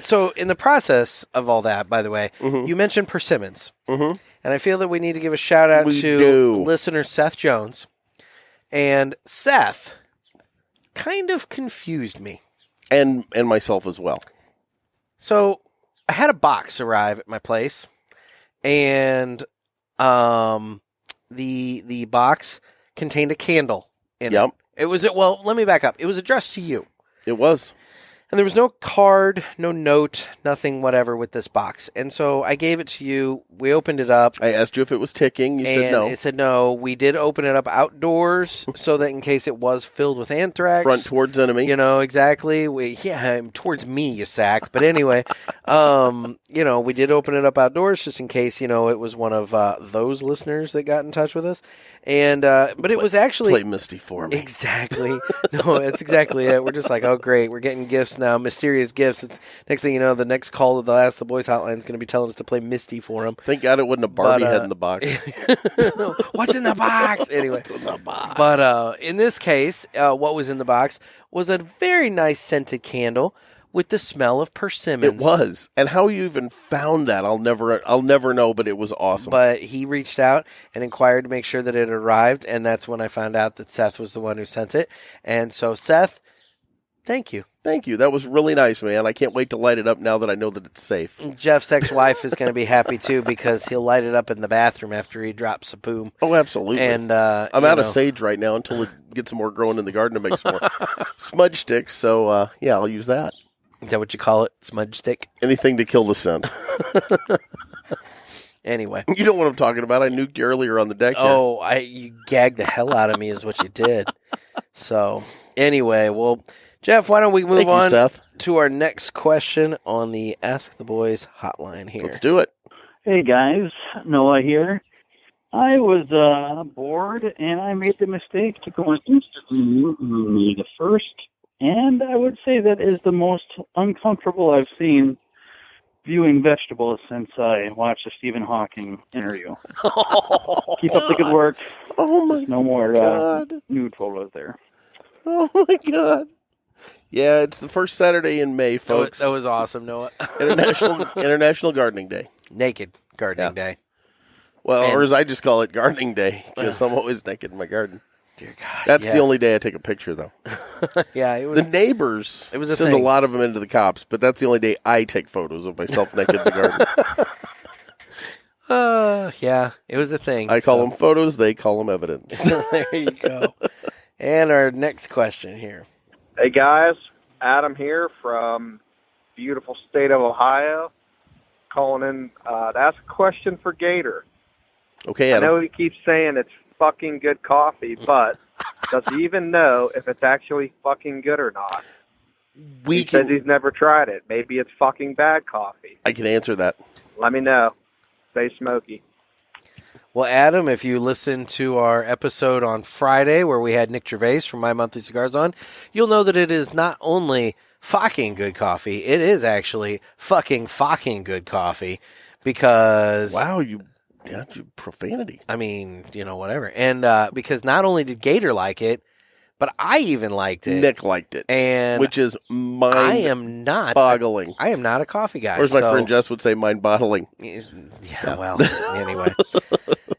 so in the process of all that, by the way, you mentioned persimmons. And I feel that we need to give a shout out to listener Seth Jones. And Seth kind of confused me. And myself as well. So I had a box arrive at my place. And the box contained a candle in it. It was, well, let me back up. It was addressed to you. It was. And there was no card, no note, nothing, whatever with this box. And so I gave it to you. We opened it up. I asked you if it was ticking. You said no. It said no. We did open it up outdoors so that in case it was filled with anthrax. Front towards enemy. You know, exactly. Towards me, you sack. But anyway, we did open it up outdoors just in case, it was one of those listeners that got in touch with us. And but it was actually play Misty for me. Exactly. No, that's exactly it. We're just like, oh great, we're getting gifts now, mysterious gifts. It's next thing you know, the next call to the Ask the Boys hotline is going to be telling us to play Misty for them. Thank God it wasn't a Barbie head in the box. What's in the box? Anyway, what's in the box? But in this case, what was in the box was a very nice scented candle with the smell of persimmons. It was. And how you even found that, I'll never know, but it was awesome. But he reached out and inquired to make sure that it arrived, and that's when I found out that Seth was the one who sent it. And so, Seth, thank you. Thank you. That was really nice, man. I can't wait to light it up now that I know that it's safe. Jeff's ex-wife is going to be happy, too, because he'll light it up in the bathroom after he drops a boom. Oh, absolutely. And I'm out of sage right now until it gets some more growing in the garden to make some more smudge sticks. So, I'll use that. Is that what you call it? Smudge stick? Anything to kill the scent. Anyway. You know what I'm talking about. I nuked you earlier on the deck here. Oh, you gagged the hell out of me is what you did. So, anyway, well, Jeff, why don't we move on to our next question on the Ask the Boys hotline here. Let's do it. Hey, guys. Noah here. I was bored, and I made the mistake to go on Instagram on May the 1st, and I would say that is the most uncomfortable I've seen viewing vegetables since I watched the Stephen Hawking interview. Keep up the good work. Oh, my There's no more God. nude photos there. Oh, my God. Yeah, it's the first Saturday in May, folks. That was awesome, Noah. International Gardening Day. Naked Gardening Day. Well, or as I just call it, Gardening Day, because I'm always naked in my garden. Dear God. That's the only day I take a picture, though. Yeah, it was. The neighbors It was a send thing. a lot of them into the cops, but that's the only day I take photos of myself naked in the garden. Yeah, it was a thing. I call them photos, they call them evidence. There you go. And our next question here. Hey guys, Adam here from beautiful state of Ohio, calling in to ask a question for Gator. Okay, I Adam. know he keeps saying it's fucking good coffee, but does he even know if it's actually fucking good or not? He says he's never tried it. Maybe it's fucking bad coffee. I can answer that. Let me know. Stay smoky. Well, Adam, if you listen to our episode on Friday where we had Nick Gervais from My Monthly Cigars on, you'll know that it is not only fucking good coffee, it is actually fucking good coffee because... Wow, you profanity. I mean, whatever. And because not only did Gator like it, but I even liked it. Nick liked it. And which is mind-boggling. I am not a coffee guy. Or as my friend Jess would say, mind-bottling. Yeah, well, anyway.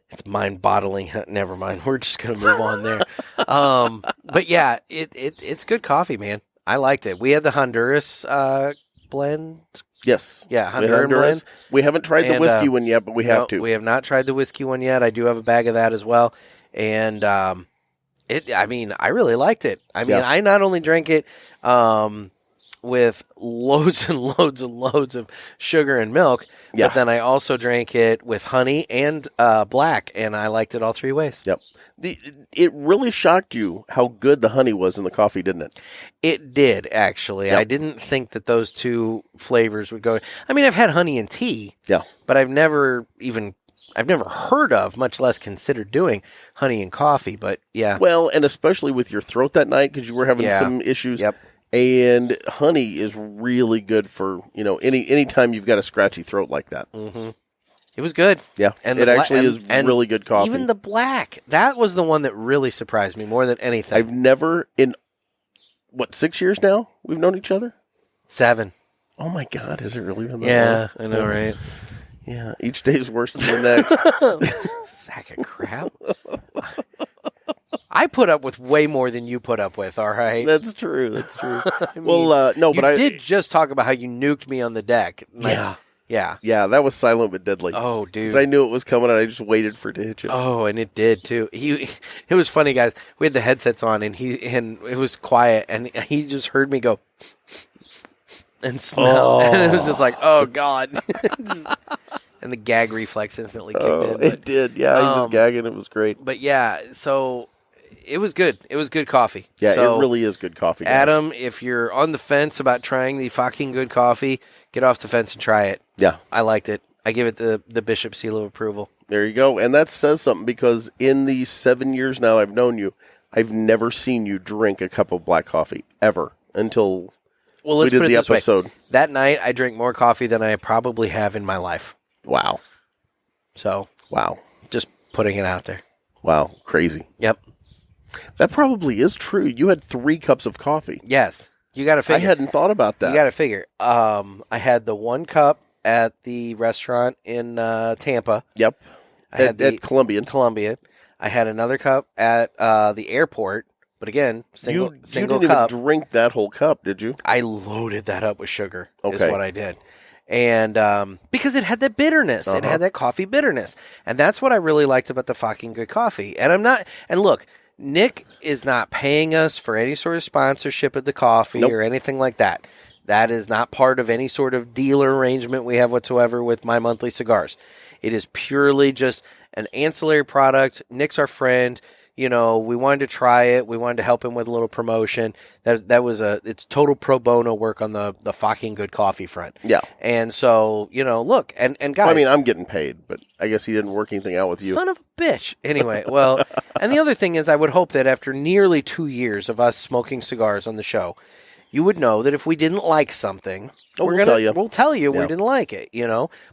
It's mind-boggling. Never mind. We're just going to move on there. But yeah, it's good coffee, man. I liked it. We had the Honduras blend. Yes. Yeah, Honduran blend. We haven't tried the whiskey one yet, but we have to. We have not tried the whiskey one yet. I do have a bag of that as well. And I really liked it. I not only drank it with loads and loads and loads of sugar and milk, but then I also drank it with honey and black, and I liked it all three ways. Yep. It really shocked you how good the honey was in the coffee, didn't it? It did, actually. Yep. I didn't think that those two flavors would go. I mean, I've had honey and tea, yeah, but I've never heard of, much less considered doing honey and coffee. But yeah, well, and especially with your throat that night because you were having some issues. Yep. And honey is really good for any time you've got a scratchy throat like that. Mm-hmm. It was good. Yeah, and it actually is really good coffee. Even the black, that was the one that really surprised me more than anything. I've never, in 6 years now we've known each other? 7. Oh my God, has it really been that long? I know, right? Yeah, each day is worse than the next. Sack of crap. I put up with way more than you put up with, all right? That's true. I mean, but I did just talk about how you nuked me on the deck. Yeah, that was silent but deadly. Oh, dude. 'Cause I knew it was coming, and I just waited for it to hit you. Oh, and it did, too. It was funny, guys. We had the headsets on, and it was quiet, and he just heard me go and smell. And it was just like, oh, God. And the gag reflex instantly kicked in. It did. Yeah, he was gagging. It was great. But, yeah, so it was good. It was good coffee. Yeah, so, it really is good coffee, guys. Adam, if you're on the fence about trying the fucking good coffee, get off the fence and try it. Yeah. I liked it. I give it the Bishop seal of approval. There you go. And that says something because in the 7 years now I've known you, I've never seen you drink a cup of black coffee ever until we did the episode. Way. That night I drank more coffee than I probably have in my life. Wow. So. Wow. Just putting it out there. Wow. Crazy. Yep. That probably is true. You had 3 cups of coffee. Yes. You got to figure. I hadn't thought about that. You got to figure. I had the 1 cup at the restaurant in Tampa. Yep. At Colombian. I had another cup at the airport, but again, single you didn't cup. Even drink that whole cup, did you? I loaded that up with sugar. Okay. Is what I did. And because it had that bitterness, it had that coffee bitterness, and that's what I really liked about the fucking good coffee. And look, Nick is not paying us for any sort of sponsorship of the coffee or anything like that. That is not part of any sort of dealer arrangement we have whatsoever with My Monthly Cigars. It is purely just an ancillary product. Nick's our friend. we wanted to try it. We wanted to help him with a little promotion. It's total pro bono work on the fucking good coffee front. Yeah. And so, look, and guys. Well, I mean, I'm getting paid, but I guess he didn't work anything out with you. Son of a bitch. Anyway, well, and the other thing is I would hope that after nearly 2 years of us smoking cigars on the show, you would know that if we didn't like something, we'll tell you. We'll tell you we didn't like it.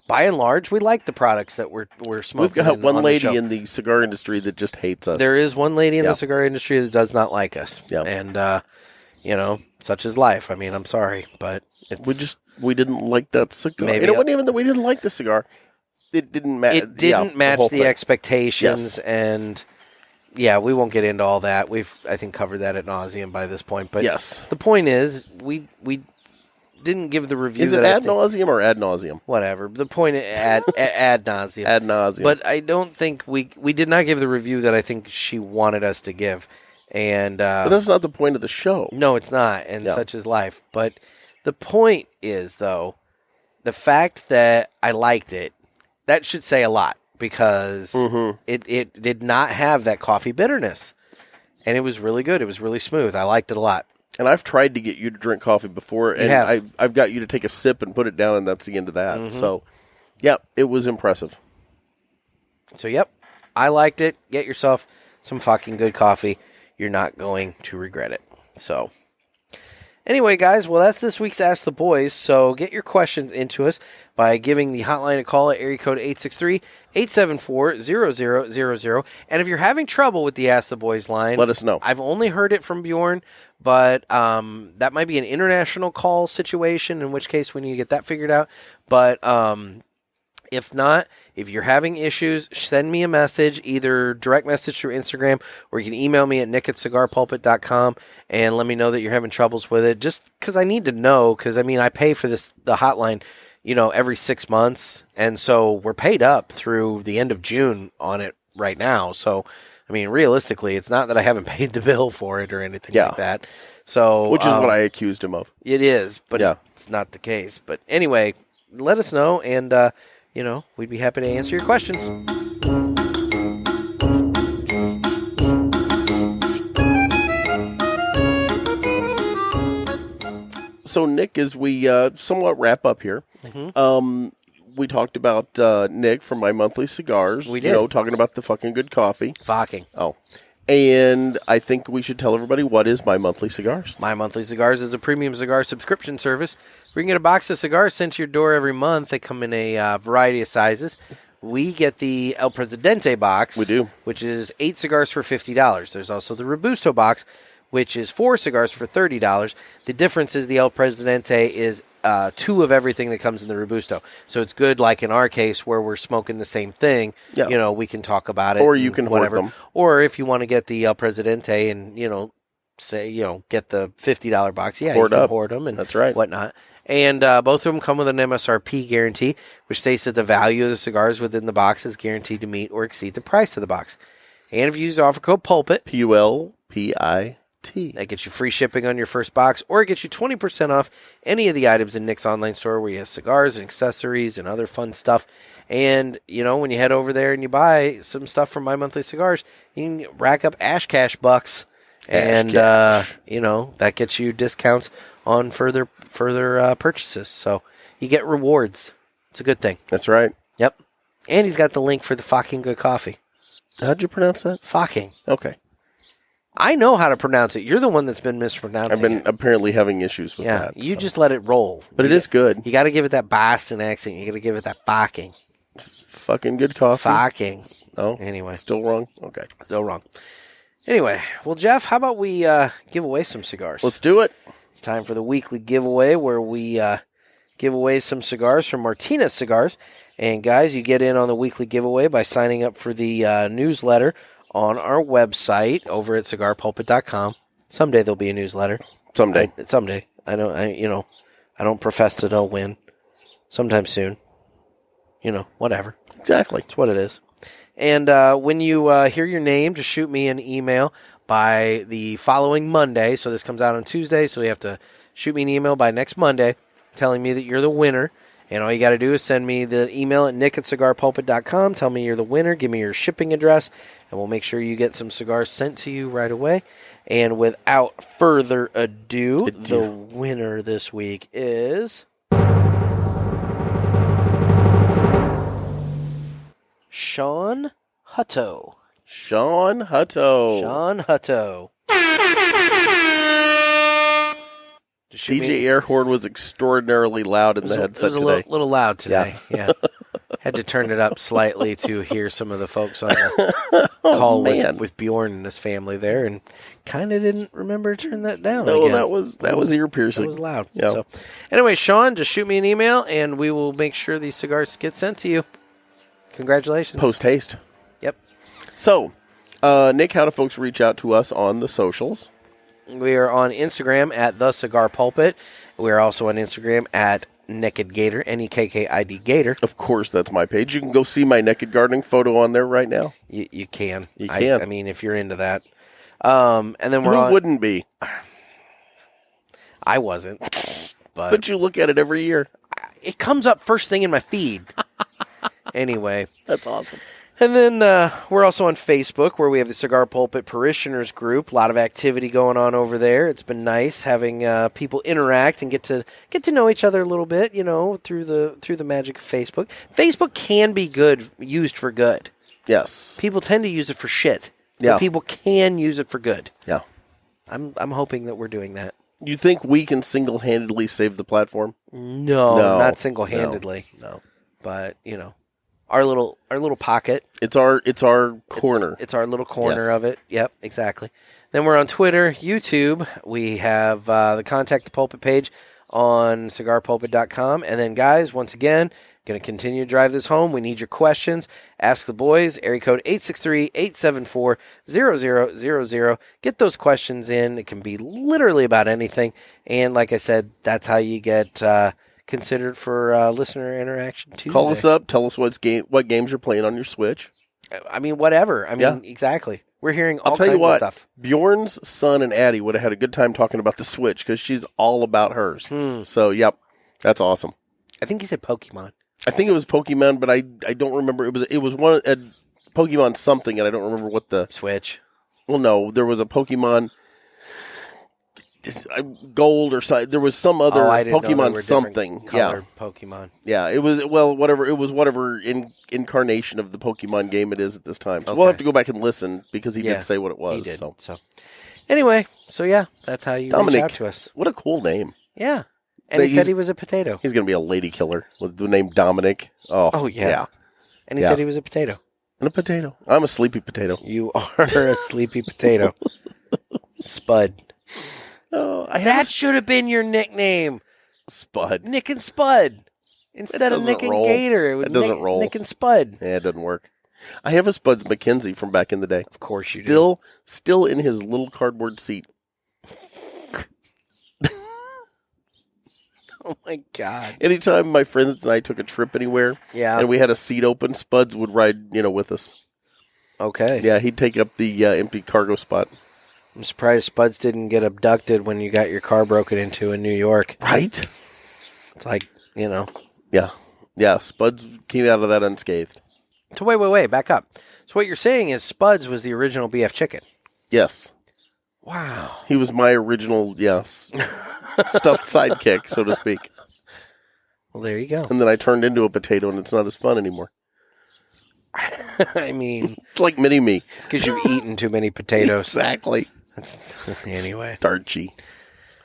By and large, we like the products that we're smoking. We've got one lady in the cigar industry that just hates us. There is one lady in the cigar industry that does not like us. Yeah. And such is life. I mean, I'm sorry, but we didn't like that cigar. Maybe it wasn't even that we didn't like the cigar. It didn't match. It didn't match the expectations, Yes. and we won't get into all that. We've, I think, covered that ad nauseum by this point. But yes, the point is, we didn't give the review. Is it ad nauseum or ad nauseum? Whatever. The point is ad nauseum. Ad nauseum. But I don't think we did not give the review that I think she wanted us to give. And but that's not the point of the show. No, it's not, and such is life. But the point is, though, the fact that I liked it, that should say a lot. Because it did not have that coffee bitterness. And it was really good. It was really smooth. I liked it a lot. And I've tried to get you to drink coffee before, and I've got you to take a sip and put it down, and that's the end of that. Mm-hmm. So, it was impressive. So, I liked it. Get yourself some fucking good coffee. You're not going to regret it. So, anyway, guys, well, that's this week's Ask the Boys. So get your questions into us by giving the hotline a call at area code 863-874-0000. And if you're having trouble with the Ask the Boys line, let us know. I've only heard it from Bjorn, but that might be an international call situation, in which case we need to get that figured out. But if not, if you're having issues, send me a message, either direct message through Instagram, or you can email me at nick@cigarpulpit.com and let me know that you're having troubles with it, just because I need to know, because, I mean, I pay for the hotline, every 6 months, and so we're paid up through the end of June on it right now. So, I mean, realistically, it's not that I haven't paid the bill for it or anything like that. So, which is what I accused him of. It is, but it's not the case. But anyway, let us know, and we'd be happy to answer your questions. So, Nick, as we somewhat wrap up here, we talked about Nick from My Monthly Cigars. We did. Talking about the fucking good coffee. Fucking. Oh. And I think we should tell everybody, what is My Monthly Cigars? My Monthly Cigars is a premium cigar subscription service where you can get a box of cigars sent to your door every month. They come in a variety of sizes. We get the El Presidente box. We do. Which is 8 cigars for $50. There's also the Robusto box, which is 4 cigars for $30. The difference is the El Presidente is 2 of everything that comes in the Robusto. So it's good, like in our case, where we're smoking the same thing. Yeah. We can talk about it. Or you can hoard them. Or if you want to get the El Presidente and, say, get the $50 box. Yeah, hoard you can up. hoard them and that's right. whatnot. And both of them come with an MSRP guarantee, which states that the value of the cigars within the box is guaranteed to meet or exceed the price of the box. And if you use the offer code PULPIT, PULPIT, that gets you free shipping on your first box, or it gets you 20% off any of the items in Nick's online store, where he has cigars and accessories and other fun stuff. And, when you head over there and you buy some stuff from My Monthly Cigars, you can rack up Ash Cash bucks. And, that gets you discounts on further purchases. So you get rewards. It's a good thing. That's right. Yep. And he's got the link for the fucking good coffee. How'd you pronounce that? Fucking. Okay. I know how to pronounce it. You're the one that's been mispronouncing I've been it. apparently having issues with that. You just let it roll. But it is good. You got to give it that Boston accent. You got to give it that fucking. Fucking good coffee. Fucking. Oh, anyway. Still wrong? Okay. Still wrong. Anyway, well, Jeff, how about we give away some cigars? Let's do it. It's time for the weekly giveaway, where we give away some cigars from Martinez Cigars. And, guys, you get in on the weekly giveaway by signing up for the newsletter on our website over at cigarpulpit.com. Someday there'll be a newsletter. Someday. Someday. I don't profess to know when. Sometime soon. Whatever. Exactly. It's what it is. And when you hear your name, just shoot me an email by the following Monday. So this comes out on Tuesday, so you have to shoot me an email by next Monday telling me that you're the winner. And all you got to do is send me the email at nick@cigarpulpit.com. Tell me you're the winner. Give me your shipping address, and we'll make sure you get some cigars sent to you right away. And without further ado, the winner this week is Sean Hutto. Sean Hutto. Sean Hutto. DJ air horn was extraordinarily loud in the headset today. It was a little loud today, yeah. Had to turn it up slightly to hear some of the folks on the call with Bjorn and his family there, and kind of didn't remember to turn that down. No, again. that was ear piercing. That was loud. Yeah. So, anyway, Sean, just shoot me an email, and we will make sure these cigars get sent to you. Congratulations. Post haste. Yep. So, Nick, how do folks reach out to us on the socials? We are on Instagram at The Cigar Pulpit. We are also on Instagram at Naked Gator, Nekkid Gator. Of course, that's my page. You can go see my naked gardening photo on there right now. You can. You can. I mean, if you're into that. And then we're Who wouldn't be? I wasn't. But you look at it every year. It comes up first thing in my feed. Anyway. That's awesome. And then we're also on Facebook, where we have the Cigar Pulpit Parishioners group. A lot of activity going on over there. It's been nice having people interact and get to know each other a little bit, through the magic of Facebook. Facebook can be used for good. Yes. People tend to use it for shit. Yeah. But people can use it for good. Yeah. I'm hoping that we're doing that. You think we can single-handedly save the platform? No, not single-handedly. No. But, our little pocket. It's our corner. It's our little corner of it. Yep, exactly. Then we're on Twitter, YouTube. We have the Contact the Pulpit page on cigarpulpit.com. And then, guys, once again, going to continue to drive this home. We need your questions. Ask the boys. Area code 863-874-0000. Get those questions in. It can be literally about anything. And like I said, that's how you get considered for listener interaction Tuesday. Call us up. Tell us what games you're playing on your Switch. I mean, whatever. I mean, exactly. We're hearing all kinds of stuff. Bjorn's son and Addie would have had a good time talking about the Switch because she's all about hers. So, yep, that's awesome. I think he said Pokemon. I think it was Pokemon, but I don't remember. It was one Pokemon something, and I don't remember what the Switch. Well, no, there was a Pokemon Gold or something. There was some other Pokemon something. Yeah, Pokemon. Yeah, it was whatever. It was whatever incarnation of the Pokemon game it is at this time. So we'll have to go back and listen because he did say what it was. He did. So anyway, that's how you reach out to us. What a cool name. Yeah. And he said he was a potato. He's going to be a lady killer with the name Dominic. Oh yeah. And he said he was a potato. And a potato. I'm a sleepy potato. You are a sleepy potato. Spud. Oh, that should have been your nickname. Spud. Nick and Spud. Instead of Nick and Gator. It doesn't roll. Nick and Spud. Yeah, it doesn't work. I have a Spuds McKenzie from back in the day. Of course you do. Still in his little cardboard seat. Oh, my God. Anytime my friends and I took a trip anywhere and we had a seat open, Spuds would ride, with us. Okay. Yeah, he'd take up the empty cargo spot. I'm surprised Spuds didn't get abducted when you got your car broken into in New York. Right? It's like, Yeah. Yeah, Spuds came out of that unscathed. So wait, back up. So what you're saying is Spuds was the original BF chicken? Yes. Wow. He was my original, stuffed sidekick, so to speak. Well, there you go. And then I turned into a potato, and it's not as fun anymore. I mean... It's like mini-me. It's because you've eaten too many potatoes. Exactly. Anyway. Starchy.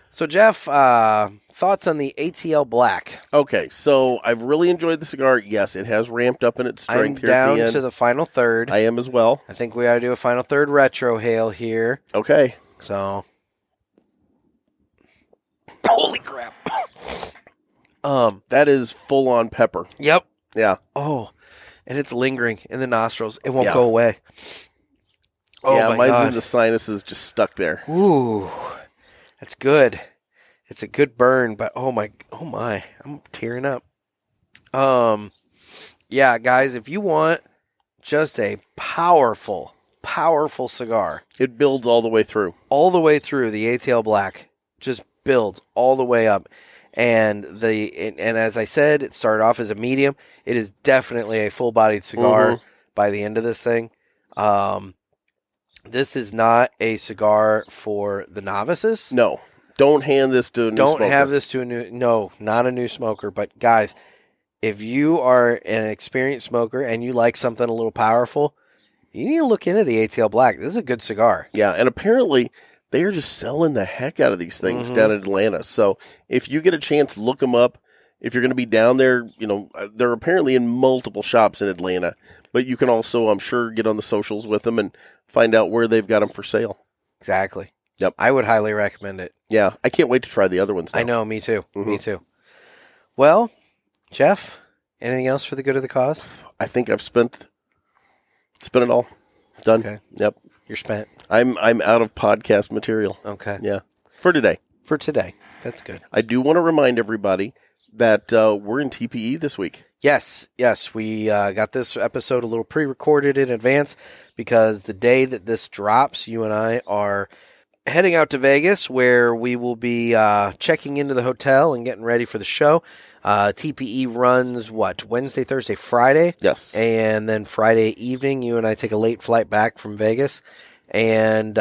So, Jeff, thoughts on the ATL Black? Okay, so I've really enjoyed the cigar. Yes, it has ramped up in its strength I'm here at the down end. to the final third. I am as well. I think we ought to do a final third retro hail here. Okay. So... Holy crap. That is full-on pepper. Yep. Yeah. Oh, and it's lingering in the nostrils. It won't go away. Oh, yeah, mine's in the sinuses, just stuck there. Ooh, that's good. It's a good burn, but oh my, I'm tearing up. Yeah, guys, if you want just a powerful cigar, it builds all the way through. All the way through. The ATL Black just builds all the way up. And as I said, it started off as a medium. It is definitely a full-bodied cigar by the end of this thing. This is not a cigar for the novices. No. Don't hand this to a new smoker. Don't have this to not a new smoker. But guys, if you are an experienced smoker and you like something a little powerful, you need to look into the ATL Black. This is a good cigar. Yeah, and apparently they are just selling the heck out of these things down in Atlanta. So if you get a chance, look them up. If you're going to be down there, they're apparently in multiple shops in Atlanta. But you can also, I'm sure, get on the socials with them and find out where they've got them for sale. Exactly. Yep. I would highly recommend it. Yeah, I can't wait to try the other ones now. I know, me too. Me too. Well, Jeff, anything else for the good of the cause? I think I've spent it all. Done. Okay. Yep. You're spent. I'm out of podcast material. Okay. Yeah. For today. That's good. I do want to remind everybody that we're in TPE this week. Yes. We got this episode a little pre-recorded in advance because the day that this drops, you and I are heading out to Vegas where we will be checking into the hotel and getting ready for the show. TPE runs, Wednesday, Thursday, Friday? Yes. And then Friday evening, you and I take a late flight back from Vegas. And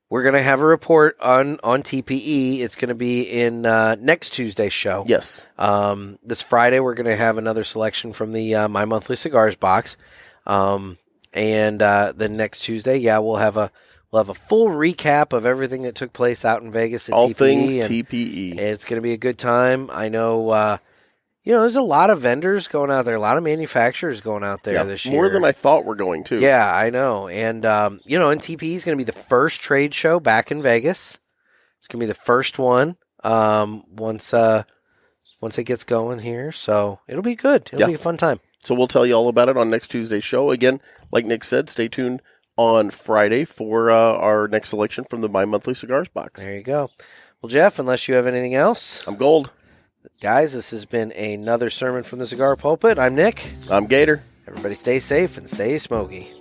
we're going to have a report on TPE. It's going to be in next Tuesday's show. Yes. This Friday, we're going to have another selection from the My Monthly Cigars box. And then next Tuesday, we'll have a full recap of everything that took place out in Vegas at All TPE. things TPE. And it's going to be a good time. I know, there's a lot of vendors going out there, a lot of manufacturers going out there this year. More than I thought were going to. Yeah, I know. And, and TPE is going to be the first trade show back in Vegas. It's going to be the first one once it gets going here. So it'll be good. It'll be a fun time. So we'll tell you all about it on next Tuesday's show. Again, like Nick said, stay tuned on Friday for our next selection from the My Monthly Cigars box. There you go. Well, Jeff, unless you have anything else. I'm Gold. Guys, this has been another sermon from the Cigar Pulpit. I'm Nick. I'm Gator. Everybody stay safe and stay smoky.